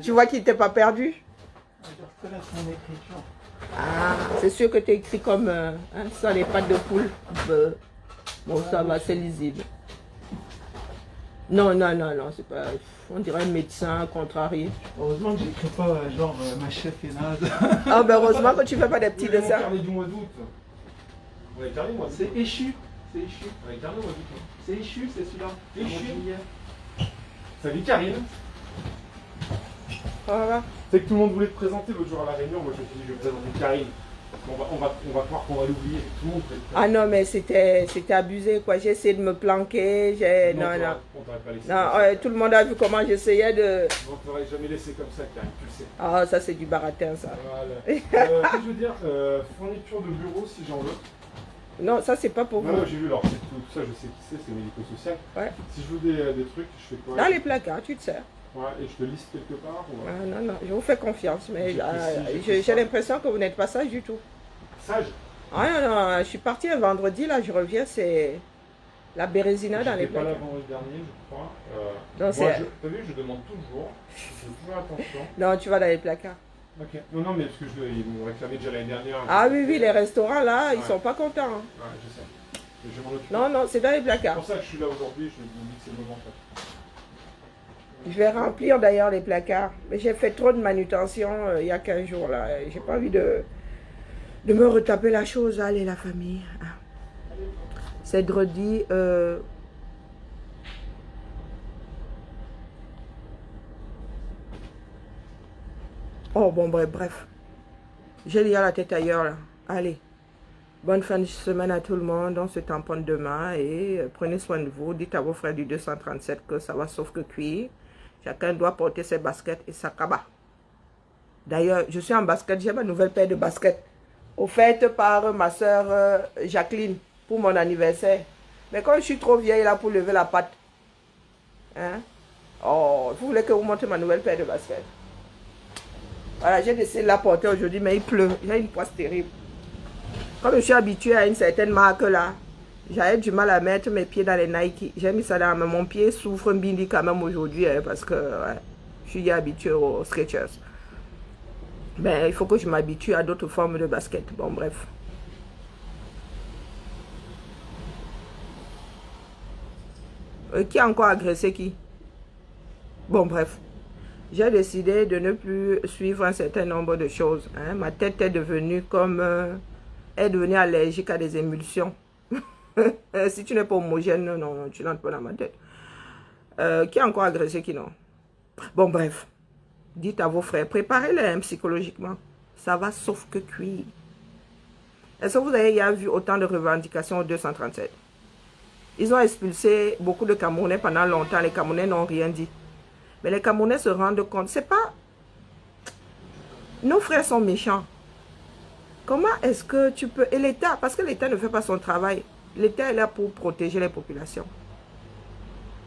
tu vois qu'il n'était pas perdu. Je reconnais mon écriture. Ah, c'est sûr que tu es écrit comme ça, les pattes de poule. Bon, ça va, c'est lisible. Non, non, non, non, c'est pas... On dirait un médecin contrarié. Heureusement que j'écris pas genre ma chef est naze. Ah ben heureusement que tu fais pas des petits dessins. Carnet du mois d'août. Ouais, carnet mois d'août. C'est échu. C'est échu. Ouais, carnet mois d'août. C'est échu, c'est celui-là. Échu. Salut Karine. Voilà. C'est que tout le monde voulait te présenter l'autre jour à la réunion. Moi je me suis dit je vais présenter Karine. On va croire qu'on va l'oublier. Tout le monde fait. Ah non, mais c'était abusé quoi. J'ai essayé de me planquer. Non, non. On t'aurait pas laissé. Non, tout le monde a vu comment j'essayais de... On t'aurait jamais laissé comme ça, Karine, tu le sais. Ah, ça c'est du baratin ça. Voilà. Qu'est-ce que je veux dire fourniture de bureau si j'en veux. Non, ça c'est pas pour vous. Non, j'ai vu, alors c'est tout ça, je sais qui c'est médico-social. Ouais. Si je veux des trucs, je fais quoi? Dans les placards, tu te sers. Ouais, et je te liste quelque part ou... Ah, non, non, je vous fais confiance, mais j'ai l'impression que vous n'êtes pas sage du tout. Sage? Ah non, non, je suis partie un vendredi, là je reviens, c'est la bérésina dans les placards. J'étais pas là placards. vendredi dernier, je crois. Donc t'as vu, je demande toujours, je fais toujours attention. Non, tu vas dans les placards. Ok. Non, non, mais parce que ils m'ont réclamé déjà l'année dernière. Ah oui, oui, les restaurants là, ils sont pas contents. Hein. Ouais, je sais. Mais je m'en occupe. Non, non, c'est dans les placards. C'est pour ça que je suis là aujourd'hui, je me dis que c'est le moment. Je vais remplir d'ailleurs les placards. Mais j'ai fait trop de manutention il y a 15 jours là. J'ai pas envie de me retaper la chose. Allez, la famille. C'est vendredi. Oh bon, bref. J'ai lié la tête ailleurs là. Allez. Bonne fin de semaine à tout le monde. On se tamponne demain et prenez soin de vous. Dites à vos frères du 237 que ça va sauf que cuire. Chacun doit porter ses baskets et sa cabas. D'ailleurs, je suis en basket. J'ai ma nouvelle paire de baskets. Offerte par ma soeur Jacqueline pour mon anniversaire. Mais quand je suis trop vieille là pour lever la patte. Hein? Oh, vous voulez que vous montrez ma nouvelle paire de baskets? Voilà, j'ai décidé de la porter aujourd'hui, mais il pleut. J'ai une poisse terrible. Comme je suis habituée à une certaine marque là, j'avais du mal à mettre mes pieds dans les Nike. J'ai mis ça dans mon pied, souffre un bindi quand même aujourd'hui, hein, parce que ouais, je suis habituée aux Skechers. Ben, il faut que je m'habitue à d'autres formes de basket. Bon, bref. Qui a encore agressé qui? Bon, bref. J'ai décidé de ne plus suivre un certain nombre de choses. Hein. Ma tête est devenue comme... est devenue allergique à des émulsions. Si tu n'es pas homogène, non, tu n'entres pas dans ma tête. Qui a encore agressé qui non? Bon, bref. Dites à vos frères, préparez-les psychologiquement. Ça va sauf que cuire. Est-ce que vous avez vu autant de revendications au 237? Ils ont expulsé beaucoup de Camerounais pendant longtemps. Les Camerounais n'ont rien dit. Mais les Camerounais se rendent compte, c'est pas... Nos frères sont méchants. Comment est-ce que tu peux... Et l'État, parce que l'État ne fait pas son travail. L'État est là pour protéger les populations.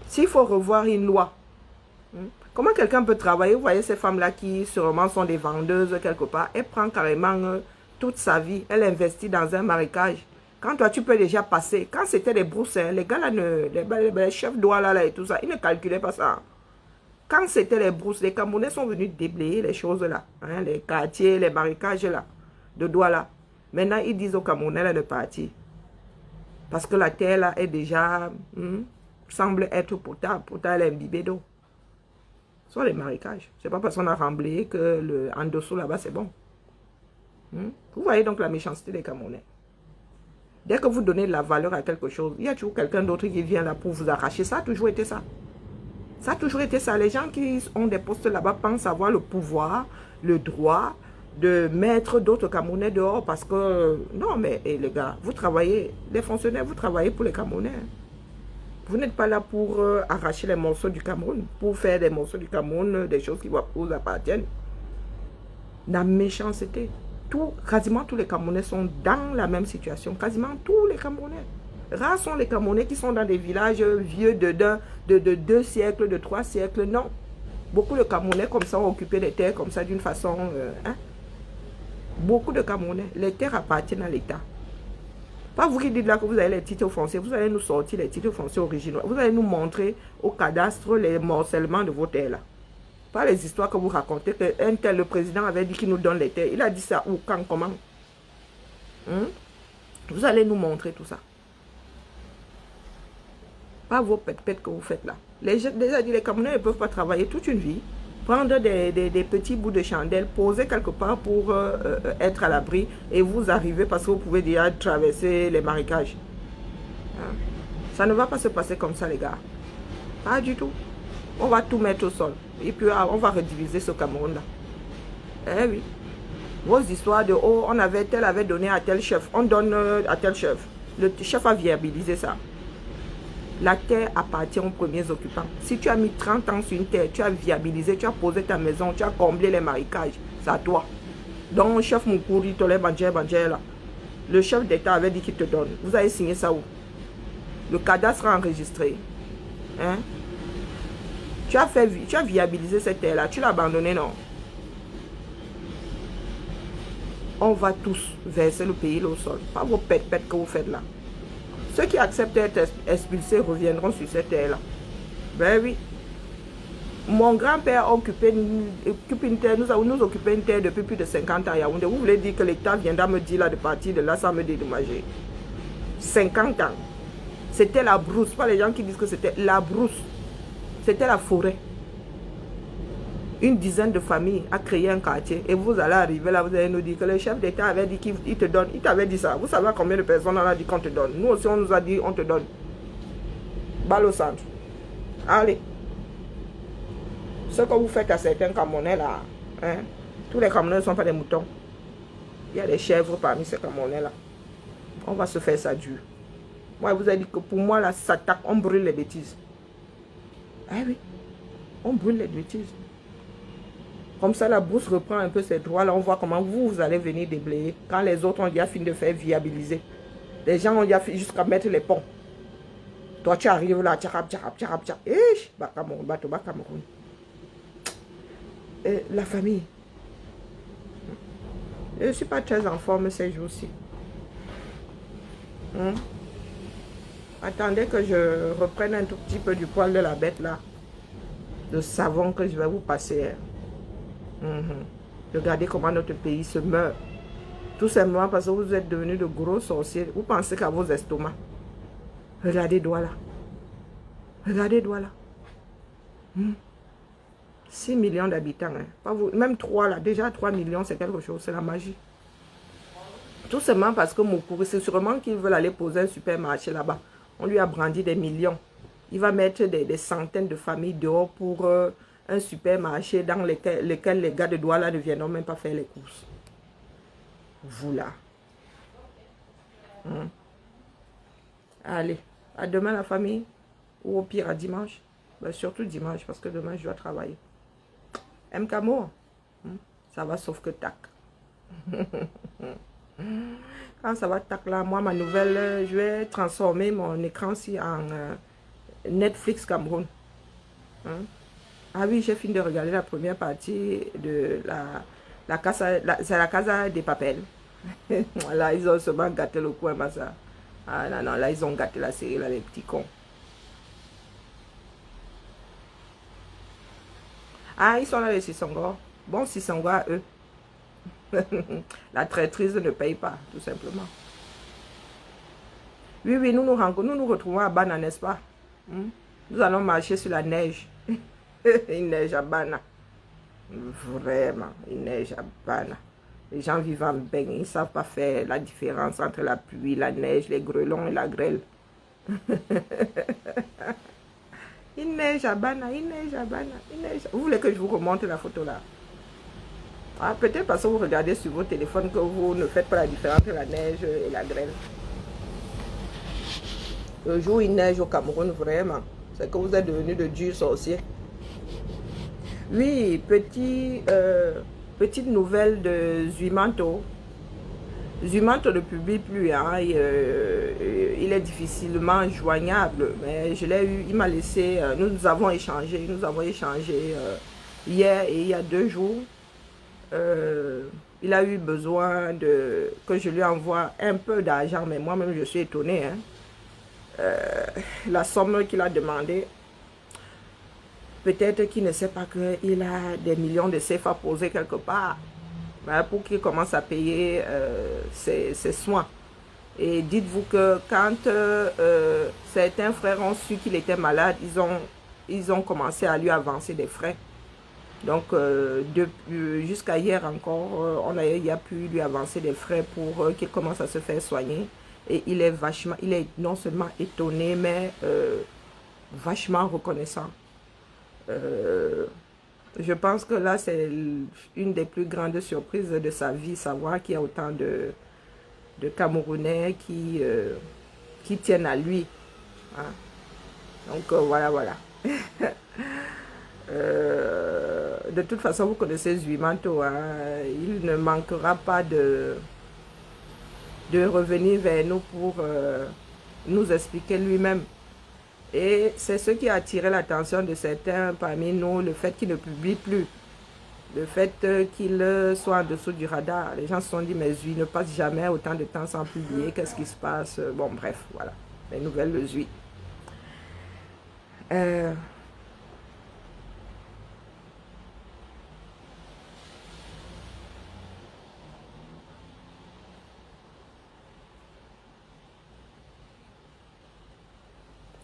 S'il faut revoir une loi, comment quelqu'un peut travailler? Vous voyez ces femmes-là qui sûrement sont des vendeuses quelque part. Elle prend carrément toute sa vie. Elle investit dans un marécage. Quand toi, tu peux déjà passer. Quand c'était des brousses, les gars là, les chefs d'oie là et tout ça, ils ne calculaient pas ça. Quand c'était les brousses, les Camerounais sont venus déblayer les choses là. Hein, les quartiers, les marécages là, de Douala. Maintenant, ils disent aux Camerounais là, de partir. Parce que la terre là est déjà, semble être potable. Pourtant, elle est imbibée d'eau. Ce sont les marécages. C'est pas parce qu'on a remblayé que en dessous là-bas c'est bon. Vous voyez donc la méchanceté des Camerounais. Dès que vous donnez de la valeur à quelque chose, il y a toujours quelqu'un d'autre qui vient là pour vous arracher. Ça a toujours été ça. Ça a toujours été ça. Les gens qui ont des postes là-bas pensent avoir le pouvoir, le droit de mettre d'autres Camerounais dehors parce que... Non, mais les gars, vous travaillez, les fonctionnaires, vous travaillez pour les Camerounais. Vous n'êtes pas là pour arracher les morceaux du Cameroun, pour faire des morceaux du Cameroun, des choses qui vous appartiennent. La méchanceté. Quasiment tous les Camerounais sont dans la même situation. Quasiment tous les Camerounais. Rares sont les Camerounais qui sont dans des villages vieux de 2 siècles, de 3 siècles. Non. Beaucoup de Camerounais comme ça ont occupé les terres comme ça d'une façon... Beaucoup de Camerounais, les terres appartiennent à l'État. Pas vous qui dites là que vous avez les titres fonciers, vous allez nous sortir les titres fonciers originaux. Vous allez nous montrer au cadastre les morcellements de vos terres là. Pas les histoires que vous racontez, qu'un tel, le président avait dit qu'il nous donne les terres. Il a dit ça où, quand, comment? Vous allez nous montrer tout ça. Pas vos pètes que vous faites là. Déjà dit, les Camerounais ne peuvent pas travailler toute une vie, prendre des petits bouts de chandelle, poser quelque part pour être à l'abri et vous arrivez parce que vous pouvez déjà traverser les marécages. Ça ne va pas se passer comme ça les gars. Pas du tout. On va tout mettre au sol. Et puis on va rediviser ce Cameroun là. Eh oui. Vos histoires de oh, tel avait donné à tel chef. On donne à tel chef. Le chef a viabilisé ça. La terre appartient aux premiers occupants. Si tu as mis 30 ans sur une terre, tu as viabilisé, tu as posé ta maison, tu as comblé les marécages, c'est à toi. Donc, chef Moukouri, Tolé Bandjer, là, le chef d'État avait dit qu'il te donne. Vous avez signé ça où? Le cadastre sera enregistré. Hein? Tu as viabilisé cette terre-là, tu l'as abandonné, non? On va tous verser le pays au sol. Pas vos pètes que vous faites là. Ceux qui acceptent d'être expulsés reviendront sur cette terre-là. Ben oui. Mon grand-père occupe une terre, nous occupons une terre depuis plus de 50 ans à Yaoundé. Vous voulez dire que l'État viendra me dire là de partir de là sans me dédommager? 50 ans. C'était la brousse. Pas les gens qui disent que c'était la brousse. C'était la forêt. Une dizaine de familles a créé un quartier. Et vous allez arriver là, vous allez nous dire que le chef d'État avait dit qu'il te donne. Il t'avait dit ça. Vous savez combien de personnes on a dit qu'on te donne? Nous aussi, on nous a dit on te donne. Balle au centre. Allez. Ce que vous faites à certains Camerounais là, hein? Tous les Camerounais ne sont pas des moutons. Il y a des chèvres parmi ces Camerounais là. On va se faire ça dur. Moi, vous avez dit que pour moi là, ça tape, on brûle les bêtises. Ah oui. On brûle les bêtises. Comme ça, la bourse reprend un peu ses droits. Là, on voit comment vous allez venir déblayer. Quand les autres ont déjà fini de faire viabiliser. Les gens ont déjà fini jusqu'à mettre les ponts. Toi, tu arrives là, tcharap. Cameroun. La famille. Je ne suis pas très en forme ces jours-ci. Attendez que je reprenne un tout petit peu du poil de la bête là. De savon que je vais vous passer. Regardez comment notre pays se meurt. Tout simplement parce que vous êtes devenus de gros sorciers. Vous pensez qu'à vos estomacs. Regardez Douala. Regardez Douala. 6 millions d'habitants. Hein. Pas vous, même 3 là. Déjà 3 millions, c'est quelque chose. C'est la magie. Tout simplement parce que Moukouri, c'est sûrement qu'ils veulent aller poser un supermarché là-bas. On lui a brandi des millions. Il va mettre des centaines de familles dehors pour... un supermarché dans lequel les gars de Douala ne viendront même pas faire les courses. Vous là. Allez, à demain la famille. Ou au pire à dimanche. Ben, surtout dimanche parce que demain je dois travailler. MKMO. Ça va sauf que tac. Quand ça va tac là, moi ma nouvelle, je vais transformer mon écran ci en Netflix Cameroun. Ah oui, j'ai fini de regarder la première partie de la Casa des Papel. Voilà, ils ont seulement gâté le coin, ça. Ah non, là, ils ont gâté la série, là, les petits cons. Ah, ils sont là, les Sissongo. Bon, Sissongo à eux. La traîtrise ne paye pas, tout simplement. Oui, nous nous retrouvons à Bana, n'est-ce pas? Nous allons marcher sur la neige. Il neige à Bana. Vraiment, il neige à Bana. Les gens vivent en beigne, ils ne savent pas faire la différence entre la pluie, la neige, les grêlons et la grêle. Il neige à Bana, il neige à Bana, il neige. Vous voulez que je vous remonte la photo là? Ah, peut-être parce que vous regardez sur vos téléphones que vous ne faites pas la différence entre la neige et la grêle. Le jour où il neige au Cameroun, vraiment, c'est que vous êtes devenus de durs sorciers. Oui, petite nouvelle de Zuimanto. Zuimanto ne publie plus, hein. Il est difficilement joignable, mais je l'ai eu, il m'a laissé, nous avons échangé hier et il y a 2 jours. Il a eu besoin que je lui envoie un peu d'argent, mais moi-même, je suis étonnée. Hein. La somme qu'il a demandé, peut-être qu'il ne sait pas qu'il a des millions de CFA posés quelque part pour qu'il commence à payer ses soins. Et dites-vous que quand certains frères ont su qu'il était malade, ils ont commencé à lui avancer des frais. Donc, jusqu'à hier encore, il a pu lui avancer des frais pour qu'il commence à se faire soigner. Et il est non seulement étonné, mais vachement reconnaissant. Je pense que là, c'est une des plus grandes surprises de sa vie, savoir qu'il y a autant de Camerounais qui tiennent à lui. Hein. Donc, voilà. De toute façon, vous connaissez Zuimanto, hein, il ne manquera pas de revenir vers nous pour nous expliquer lui-même. Et c'est ce qui a attiré l'attention de certains parmi nous, le fait qu'il ne publie plus, le fait qu'il soit en dessous du radar. Les gens se sont dit, mais Zui ne passe jamais autant de temps sans publier, qu'est-ce qui se passe? Bon, bref, voilà, les nouvelles de Zui.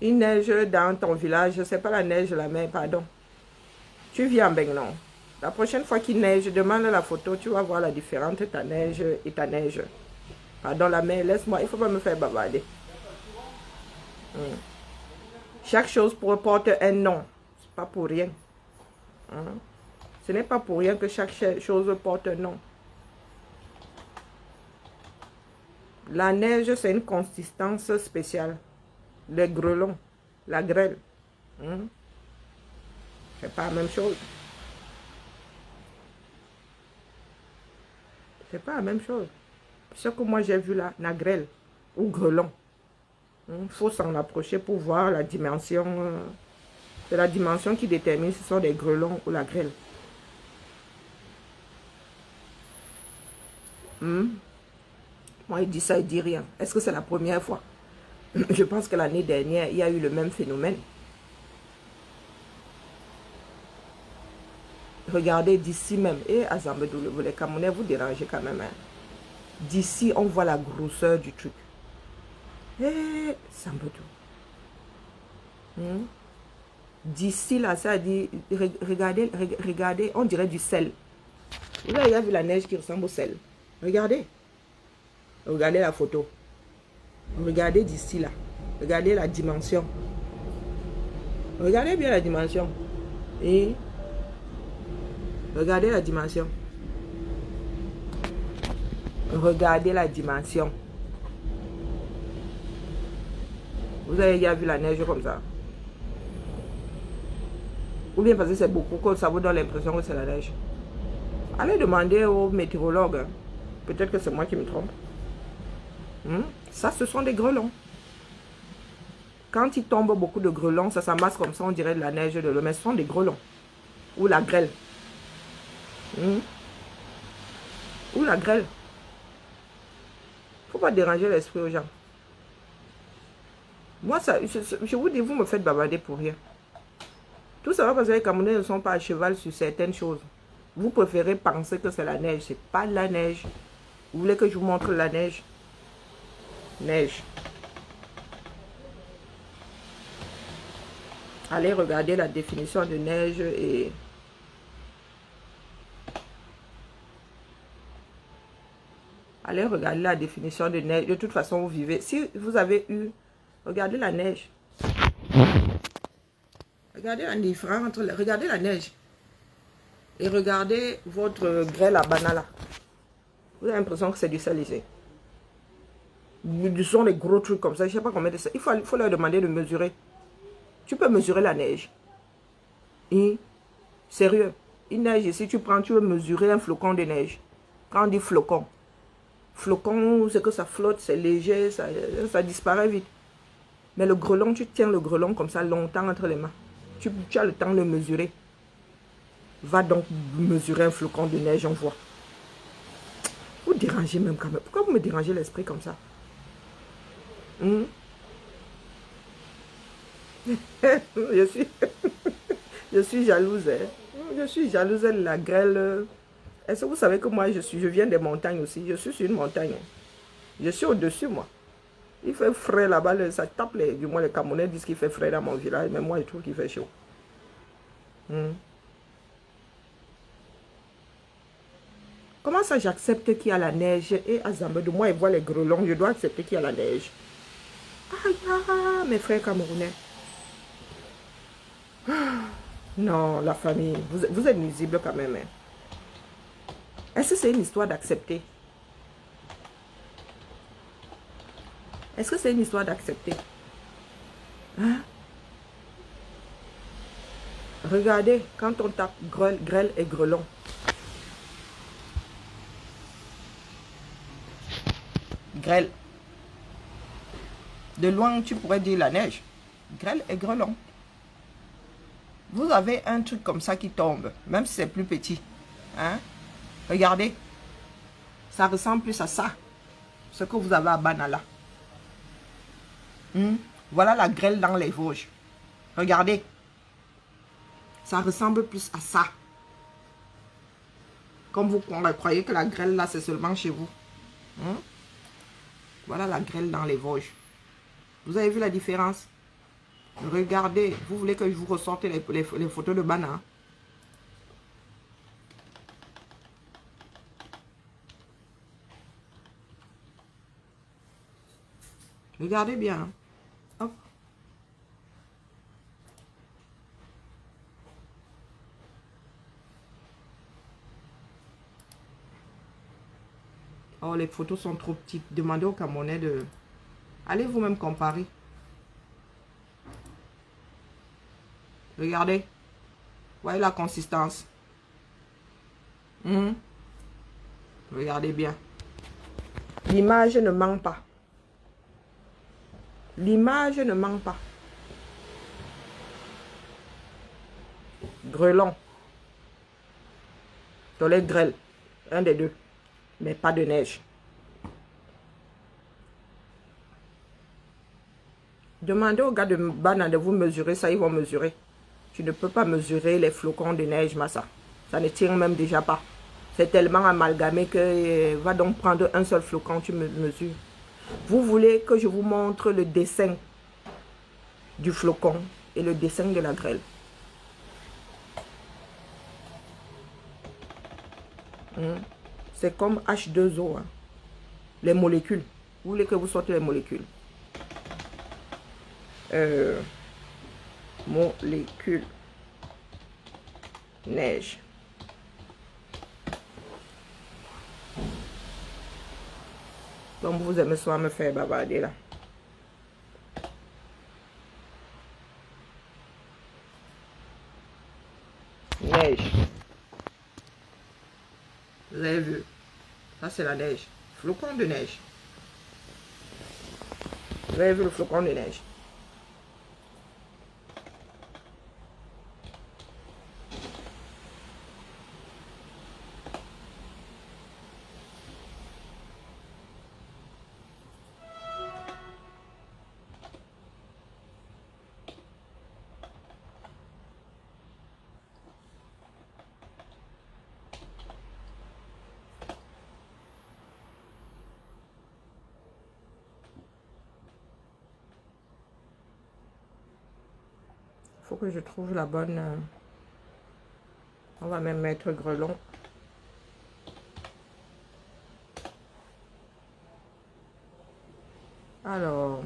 Il neige dans ton village, c'est pas la neige la mer, pardon. Tu vis en Bengnon. La prochaine fois qu'il neige, demande la photo, tu vas voir la différence entre ta neige et ta neige. Pardon la mer, laisse-moi, il ne faut pas me faire bavarder. Chaque chose porte un nom, c'est pas pour rien. Ce n'est pas pour rien que chaque chose porte un nom. La neige, c'est une consistance spéciale. Les grêlons, la grêle, c'est pas la même chose. C'est pas la même chose. Ce que moi j'ai vu là, la grêle ou grêlon, il faut s'en approcher pour voir la dimension. C'est la dimension qui détermine si ce sont des grêlons ou la grêle. Moi il dit ça, il dit rien. Est-ce que c'est la première fois? Je pense que l'année dernière, il y a eu le même phénomène. Regardez d'ici même. Et à Zambedou, les Camerounais, vous dérangez quand même. Hein. D'ici, on voit la grosseur du truc. Et Zambedou. D'ici, là, ça dit, regardez, on dirait du sel. Vous avez vu la neige qui ressemble au sel. Regardez. Regardez la photo. Regardez d'ici là. Regardez la dimension. Regardez bien la dimension. Et regardez la dimension. Regardez la dimension. Vous avez déjà vu la neige comme ça? Ou bien parce que c'est beaucoup que ça vous donne l'impression que c'est la neige. Allez demander aux météorologues. Peut-être que c'est moi qui me trompe. Ça, ce sont des grêlons. Quand il tombe beaucoup de grêlons, ça s'amasse comme ça, on dirait de la neige de l'eau. Mais ce sont des grêlons. Ou la grêle. Ou la grêle. Faut pas déranger l'esprit aux gens. Moi, ça, je vous dis, vous me faites bavarder pour rien. Tout ça va parce que les Camerounais ne sont pas à cheval sur certaines choses. Vous préférez penser que c'est la neige. C'est pas de la neige. Vous voulez que je vous montre la neige? Neige. Allez regarder la définition de neige et allez regarder la définition de neige. De toute façon, vous vivez. Si vous avez eu, regardez la neige. Regardez la différence entre regardez la neige et regardez votre grêle à banana. Vous avez l'impression que c'est du sel ici. Ce sont des gros trucs comme ça. Je ne sais pas combien de ça. Il faut leur demander de mesurer. Tu peux mesurer la neige. Et, sérieux. Une neige ici, tu veux mesurer un flocon de neige. Quand on dit flocon, flocon, c'est que ça flotte, c'est léger, ça disparaît vite. Mais le grêlon, tu tiens le grêlon comme ça longtemps entre les mains. Tu as le temps de le mesurer. Va donc mesurer un flocon de neige, on voit. dérangez même quand même. Pourquoi vous me dérangez l'esprit comme ça? Je suis jalouse. Hein. Je suis jalouse de la grêle. Est-ce que vous savez que moi, je viens des montagnes aussi. Je suis sur une montagne. Je suis au-dessus, moi. Il fait frais là-bas. Ça tape, du moins les Camerounais disent qu'il fait frais dans mon village. Mais moi, je trouve qu'il fait chaud. Comment ça, j'accepte qu'il y a la neige? Et à Zambé, de moi, ils voient les grelons. Je dois accepter qu'il y a la neige. Ah, mes frères camerounais. Non, la famille, vous êtes nuisible quand même. Hein. Est-ce que c'est une histoire d'accepter? Est-ce que c'est une histoire d'accepter? Hein? Regardez, quand on tape grêle et grelon. Grêle. De loin, tu pourrais dire la neige. Grêle et grelon. Vous avez un truc comme ça qui tombe, même si c'est plus petit. Hein? Regardez. Ça ressemble plus à ça. Ce que vous avez à Banala. Voilà la grêle dans les Vosges. Regardez. Ça ressemble plus à ça. Comme vous croyez que la grêle là, c'est seulement chez vous. Voilà la grêle dans les Vosges. Vous avez vu la différence? Regardez. Vous voulez que je vous ressorte les photos de Bana? Regardez bien. Hop. Oh, les photos sont trop petites. Demandez au Camerounais de... Allez vous-même comparer. Regardez. Voyez la consistance. Regardez bien. L'image ne manque pas. L'image ne manque pas. Grelon. Tolet grêle. Un des deux. Mais pas de neige. Demandez aux gars de Bana de vous mesurer ça, ils vont mesurer. Tu ne peux pas mesurer les flocons de neige, Massa. Ça ne tient même déjà pas. C'est tellement amalgamé que va donc prendre un seul flocon, tu me mesures. Vous voulez que je vous montre le dessin du flocon et le dessin de la grêle. C'est comme H2O. Hein. Les molécules. Vous voulez que vous sortez les molécules. Molécules. Neige. Donc vous aimez soit me faire bavarder là. Neige. Vous avez vu? Ça c'est la neige. Flocon de neige. Vous avez vu le flocon de neige? Faut que je trouve la bonne. On va même mettre grelon. Alors.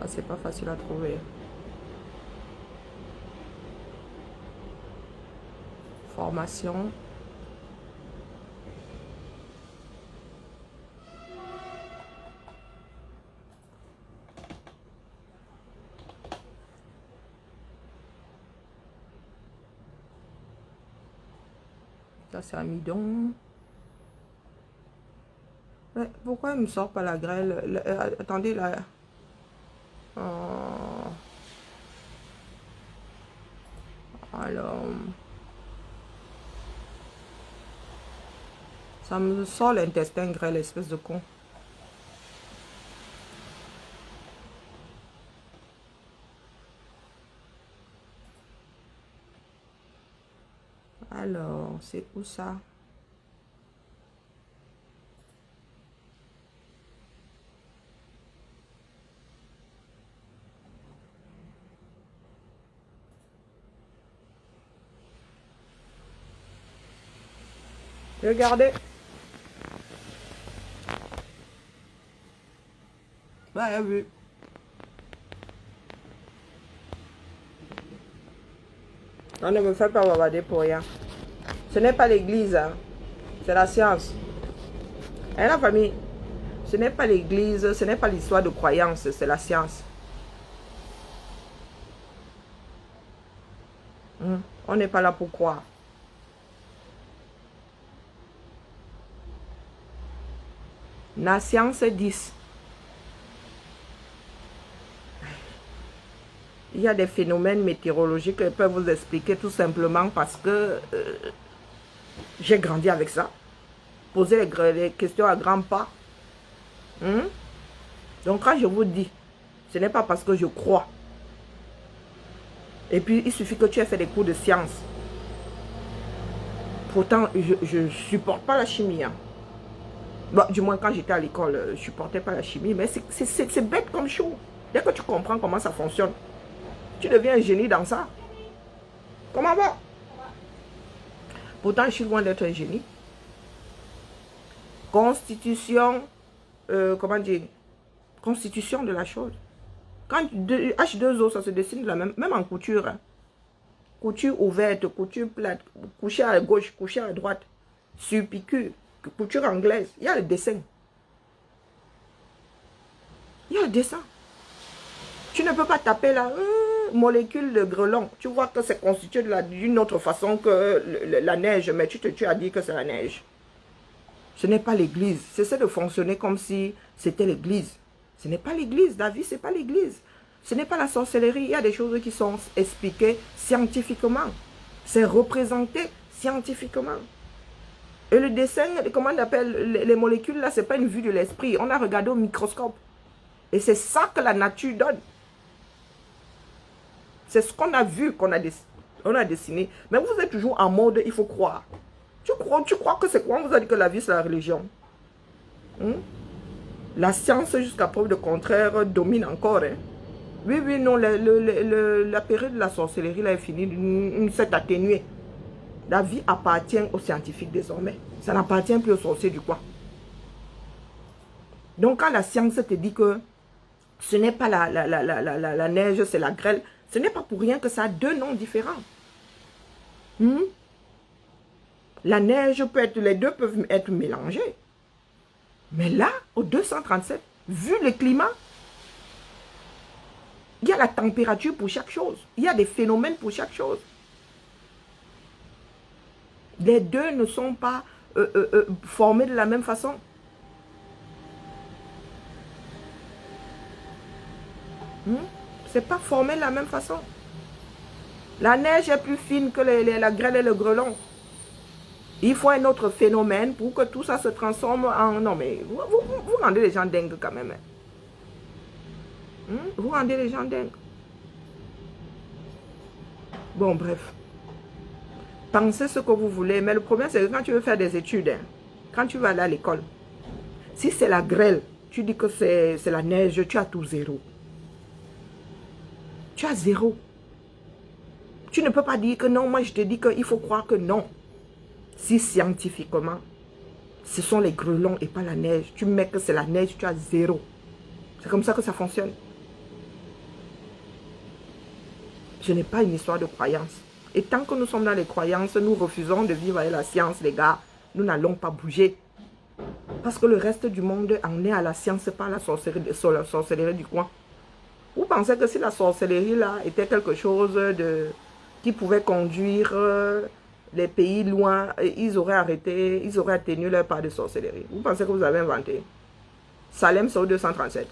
Ah, c'est pas facile à trouver. Formation. Ça c'est amidon. Mais pourquoi il me sort pas la grêle? Attendez là. Ça me sort l'intestin grêle, espèce de con. Alors, c'est où ça? Regardez. Ouais, vu. On ne me fait pas bavarder pour rien. Ce n'est pas l'église, hein. C'est la science. Et la famille, ce n'est pas l'église, ce n'est pas l'histoire de croyance, c'est la science. On n'est pas là pour croire. La science 10. Il y a des phénomènes météorologiques que je peux vous expliquer tout simplement parce que j'ai grandi avec ça. Poser les questions à grands pas. Donc quand je vous dis, ce n'est pas parce que je crois. Et puis il suffit que tu aies fait des cours de science. Pourtant, je ne supporte pas la chimie. Hein. Bon, du moins quand j'étais à l'école, je ne supportais pas la chimie. Mais c'est bête comme chose. Dès que tu comprends comment ça fonctionne, tu deviens un génie dans ça. Comment va? Pourtant, je suis loin d'être un génie. Constitution, comment dire? Constitution de la chose. Quand H2O, ça se dessine de la même en couture. Hein. Couture ouverte, couture plate, coucher à gauche, coucher à droite, sur piqûre, couture anglaise. Il y a le dessin. Il y a le dessin. Tu ne peux pas taper la molécule de grelon. Tu vois que c'est constitué d'une autre façon que la neige, mais tu as dit que c'est la neige. Ce n'est pas l'église. C'est de fonctionner comme si c'était l'église. Ce n'est pas l'église, David, ce n'est pas l'église. Ce n'est pas la sorcellerie. Il y a des choses qui sont expliquées scientifiquement. C'est représenté scientifiquement. Et le dessin, comment on appelle les molécules, là, ce n'est pas une vue de l'esprit. On a regardé au microscope. Et c'est ça que la nature donne. C'est ce qu'on a vu, qu'on a dessiné. Mais vous êtes toujours en mode, il faut croire. Tu crois que c'est quoi? On vous a dit que la vie, c'est la religion. La science, jusqu'à preuve de contraire, domine encore. Hein. Oui, non, la période de la sorcellerie là, est finie, s'est atténuée. La vie appartient aux scientifiques désormais. Ça n'appartient plus aux sorciers du coin. Donc, quand la science te dit que ce n'est pas la neige, c'est la grêle, ce n'est pas pour rien que ça a deux noms différents. La neige peut être, les deux peuvent être mélangés. Mais là, au 237, vu le climat, il y a la température pour chaque chose. Il y a des phénomènes pour chaque chose. Les deux ne sont pas formés de la même façon. C'est pas formé de la même façon. La neige est plus fine que la grêle et le grelon. Il faut un autre phénomène pour que tout ça se transforme en... Non, mais vous rendez les gens dingues quand même. Vous rendez les gens dingues. Bon, bref. Pensez ce que vous voulez. Mais le problème, c'est que quand tu veux faire des études, quand tu vas aller à l'école, si c'est la grêle, tu dis que c'est la neige, tu as tout zéro. Tu as zéro. Tu ne peux pas dire que non. Moi, je te dis qu'il faut croire que non. Si scientifiquement, ce sont les grêlons et pas la neige, tu mets que c'est la neige, tu as zéro. C'est comme ça que ça fonctionne. Ce n'est pas une histoire de croyance. Et tant que nous sommes dans les croyances, nous refusons de vivre avec la science, les gars. Nous n'allons pas bouger. Parce que le reste du monde en est à la science, pas à la sorcellerie du coin. Vous pensez que si la sorcellerie là était quelque chose qui pouvait conduire les pays loin, ils auraient arrêté, ils auraient atténué leur part de sorcellerie. Vous pensez que vous avez inventé? Salem, c'est au 237.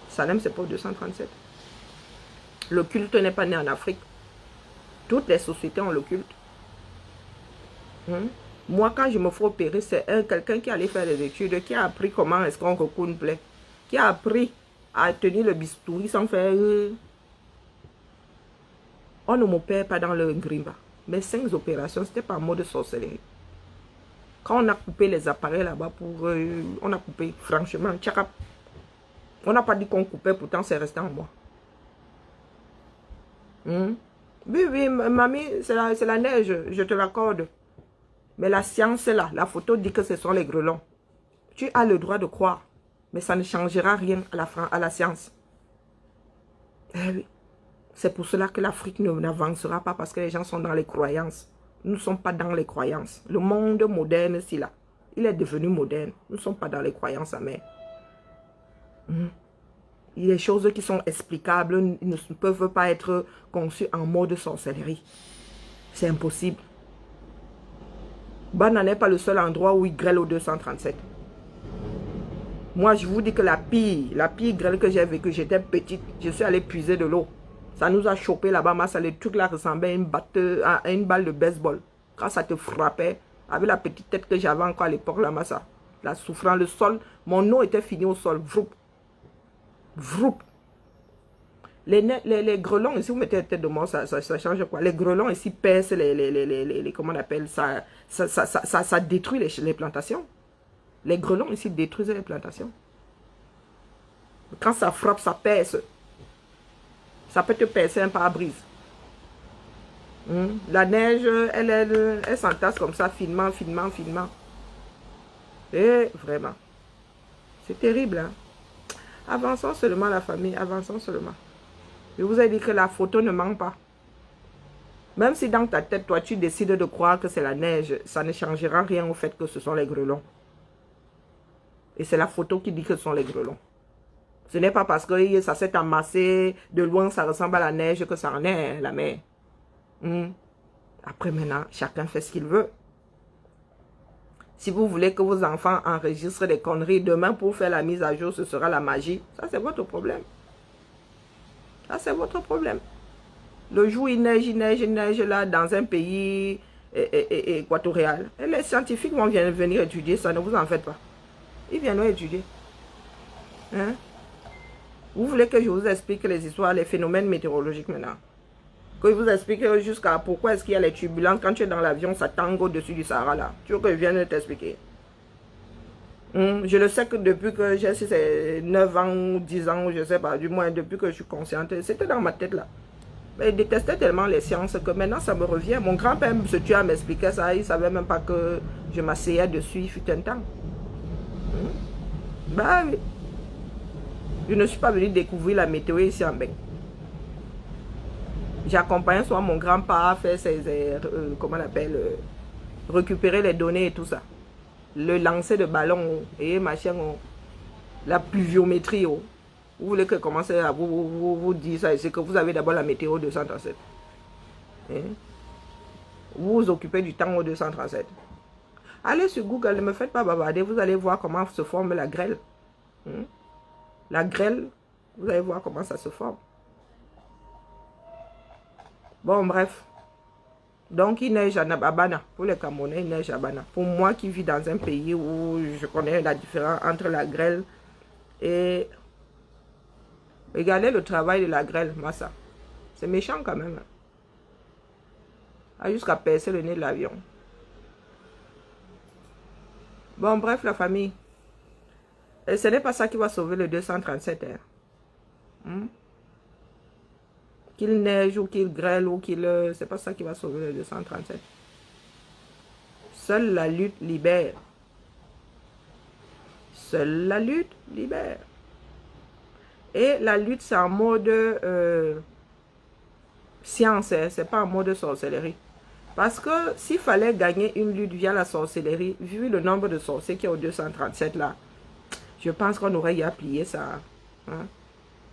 Salem, c'est pas au 237. Le culte n'est pas né en Afrique. Toutes les sociétés ont le culte. Moi, quand je me fais opérer, c'est quelqu'un qui allait faire des études, qui a appris comment est-ce qu'on recoue une plaie, qui a appris à tenir le bistouri sans faire... On ne m'opère pas dans le grimba. Mais 5 opérations, c'était pas en mode sorcellerie. Quand on a coupé les appareils là-bas, on a coupé, franchement, tchakap. On n'a pas dit qu'on coupait, pourtant c'est resté en moi. Oui, oui, mamie, c'est la neige, je te l'accorde. Mais la science est là. La photo dit que ce sont les grelons. Tu as le droit de croire, mais ça ne changera rien à la science. Eh oui. C'est pour cela que l'Afrique n'avancera pas, parce que les gens sont dans les croyances. Nous ne sommes pas dans les croyances. Le monde moderne, c'est là. Il est devenu moderne. Nous ne sommes pas dans les croyances amères. Il y a des choses qui sont explicables, ne peuvent pas être conçues en mode sorcellerie. C'est impossible. Ban n'est pas le seul endroit où il grêle au 237. Moi, je vous dis que la pire grêle que j'ai vécue, j'étais petite, je suis allée puiser de l'eau. Ça nous a chopé là-bas, le truc là ressemblait à une balle de baseball. Quand ça te frappait, avec la petite tête que j'avais encore à l'époque, là, massa, la souffrant, le sol, mon eau était finie au sol, vroup. Vroup. Les grelons, ici, vous mettez la tête de mort, ça change quoi? Les grelons ici percent comment on appelle ça, ça détruit les plantations. Les grelons ici détruisent les plantations. Quand ça frappe, ça perce. Ça peut te percer un pare-brise. La neige, elle s'entasse comme ça, finement. Et vraiment, c'est terrible. Hein? Avançons seulement la famille, avançons seulement. Je vous ai dit que la photo ne ment pas. Même si dans ta tête, toi, tu décides de croire que c'est la neige, ça ne changera rien au fait que ce sont les grelons. Et c'est la photo qui dit que ce sont les grelons. Ce n'est pas parce que ça s'est amassé, de loin ça ressemble à la neige que ça en est, la mer. Après maintenant, chacun fait ce qu'il veut. Si vous voulez que vos enfants enregistrent des conneries, demain pour faire la mise à jour, ce sera la magie. Ça, c'est votre problème. Ça, c'est votre problème. Le jour où il neige là, dans un pays équatorial. Et les scientifiques vont venir étudier ça, ne vous en faites pas. Ils viendront étudier. Hein? Vous voulez que je vous explique les histoires, les phénomènes météorologiques maintenant? Que je vous explique jusqu'à pourquoi est-ce qu'il y a les turbulences quand tu es dans l'avion, ça tangue au-dessus du Sahara là. Tu veux que je vienne t'expliquer? Je le sais que depuis que j'ai 9 ans ou 10 ans, je sais pas, du moins depuis que je suis consciente, c'était dans ma tête là. Mais je détestais tellement les sciences que maintenant ça me revient. Mon grand-père se tuait à m'expliquer ça, il ne savait même pas que je m'asseyais dessus, il fut un temps. Bah oui. Je ne suis pas venu découvrir la météo ici en Beng. J'accompagne soit mon grand-père à faire ses, comment on appelle, récupérer les données et tout ça. Le lancer de ballon et machin, la pluviométrie. Vous voulez que commence à vous dire ça, c'est que vous avez d'abord la météo 237. Vous vous occupez du temps au 237. Allez sur Google, ne me faites pas bavarder, vous allez voir comment se forme la grêle. La grêle, vous allez voir comment ça se forme. Bon, bref. Donc, il neige à Bana. Pour les Camerounais, il neige à Bana. Pour moi qui vis dans un pays où je connais la différence entre la grêle et... Regardez le travail de la grêle, Massa. C'est méchant quand même. Jusqu'à percer le nez de l'avion. Bon, bref, la famille. Et ce n'est pas ça qui va sauver le 237. Qu'il neige ou qu'il grêle ou qu'il... c'est pas ça qui va sauver le 237. Seule la lutte libère. Seule la lutte libère. Et la lutte, c'est en mode science, c'est pas en mode sorcellerie. Parce que s'il fallait gagner une lutte via la sorcellerie, vu le nombre de sorciers qui est au 237 là, je pense qu'on aurait y plié ça.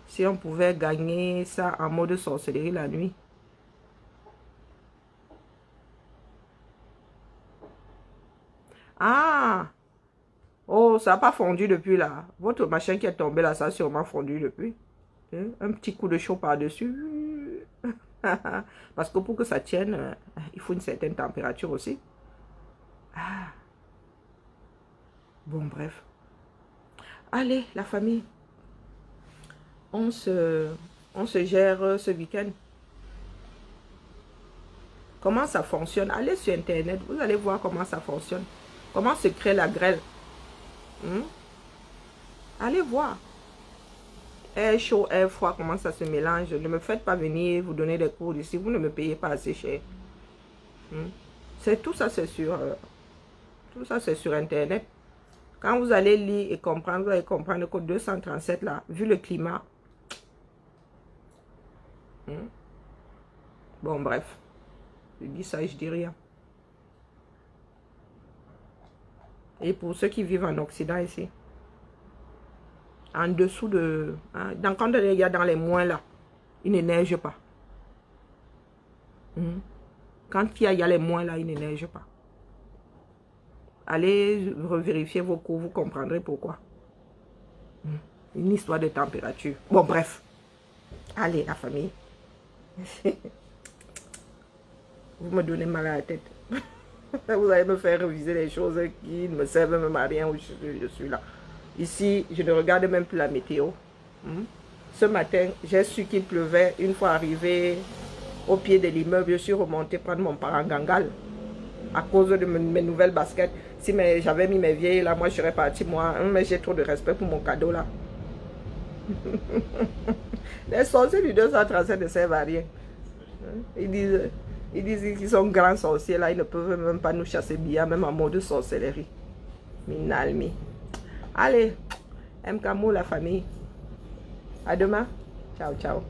Si on pouvait gagner ça en mode sorcellerie la nuit. Ah! Oh, ça n'a pas fondu depuis là. Votre machin qui est tombé là, ça a sûrement fondu depuis. Un petit coup de chaud par-dessus. Parce que pour que ça tienne, il faut une certaine température aussi. Bon, bref. Allez, la famille. On se gère ce week-end. Comment ça fonctionne? Allez sur Internet, vous allez voir comment ça fonctionne. Comment se crée la grêle. Allez voir. Air chaud, air froid, comment ça se mélange. Ne me faites pas venir vous donner des cours ici. Vous ne me payez pas assez cher. C'est tout ça, c'est sur Internet. Quand vous allez lire et comprendre, vous allez comprendre le code 237 là, vu le climat. Bon, bref. Je dis ça et je dis rien. Et pour ceux qui vivent en Occident ici, en dessous de... quand il y a dans les moins là, il ne neige pas. Quand il y a les moins là, il ne neige pas. Allez revérifier vos cours, vous comprendrez pourquoi. Une histoire de température. Bon, bref. Allez, la famille. Vous me donnez mal à la tête. Vous allez me faire réviser les choses qui ne me servent même à rien où je suis là. Ici, je ne regarde même plus la météo. Ce matin, j'ai su qu'il pleuvait. Une fois arrivé au pied de l'immeuble, je suis remontée prendre mon parangangal à cause de mes nouvelles baskets. Si j'avais mis mes vieilles là, moi je serais partie. Moi, mais j'ai trop de respect pour mon cadeau là. Les sorciers du 237 ne servent à rien. Ils disent qu'ils sont grands sorciers là, ils ne peuvent même pas nous chasser bien, même en mode de sorcellerie. Minalmi. Allez, Mkamou la famille. À demain. Ciao, ciao.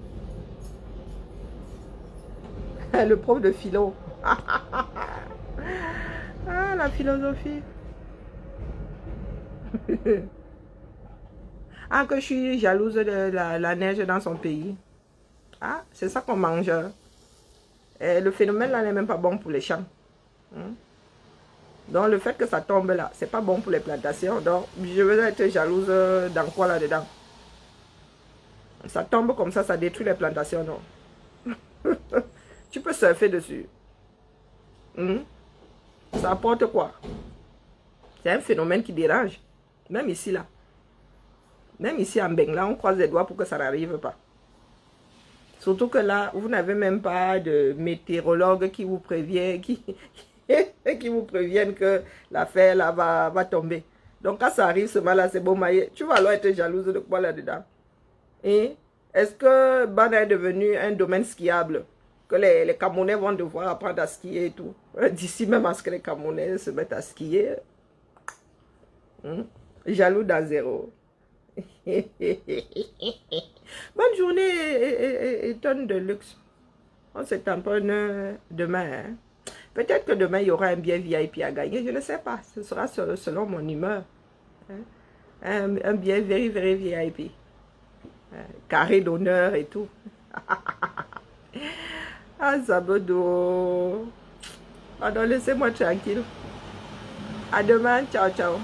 Le prof de philo. Ah, la philosophie. Ah, que je suis jalouse de la neige dans son pays. Ah, c'est ça qu'on mange. Et le phénomène là n'est même pas bon pour les champs. Donc le fait que ça tombe là, c'est pas bon pour les plantations. Donc je veux être jalouse dans quoi là-dedans? Ça tombe comme ça détruit les plantations, non? Tu peux surfer dessus. Ça apporte quoi? C'est un phénomène qui dérange. Même ici là. Même ici en Bengla, on croise les doigts pour que ça n'arrive pas. Surtout que là, vous n'avez même pas de météorologue qui vous prévient, qui vous préviennent que l'affaire là va tomber. Donc quand ça arrive, ce mal-là, c'est bon maillé. Tu vas alors être jalouse de quoi là-dedans? Et est-ce que Bana est devenu un domaine skiable? Que les Camerounais vont devoir apprendre à skier et tout. D'ici même à ce que les Camerounais se mettent à skier. Jaloux dans zéro. Bonne journée et tonne de luxe. On se tamponne demain. Peut-être que demain, il y aura un billet VIP à gagner. Je ne sais pas. Ce sera selon mon humeur. Un billet very, very VIP. Carré d'honneur et tout. Ah, Zabodo. Ah non, laissez-moi tranquille. À demain. Ciao, ciao.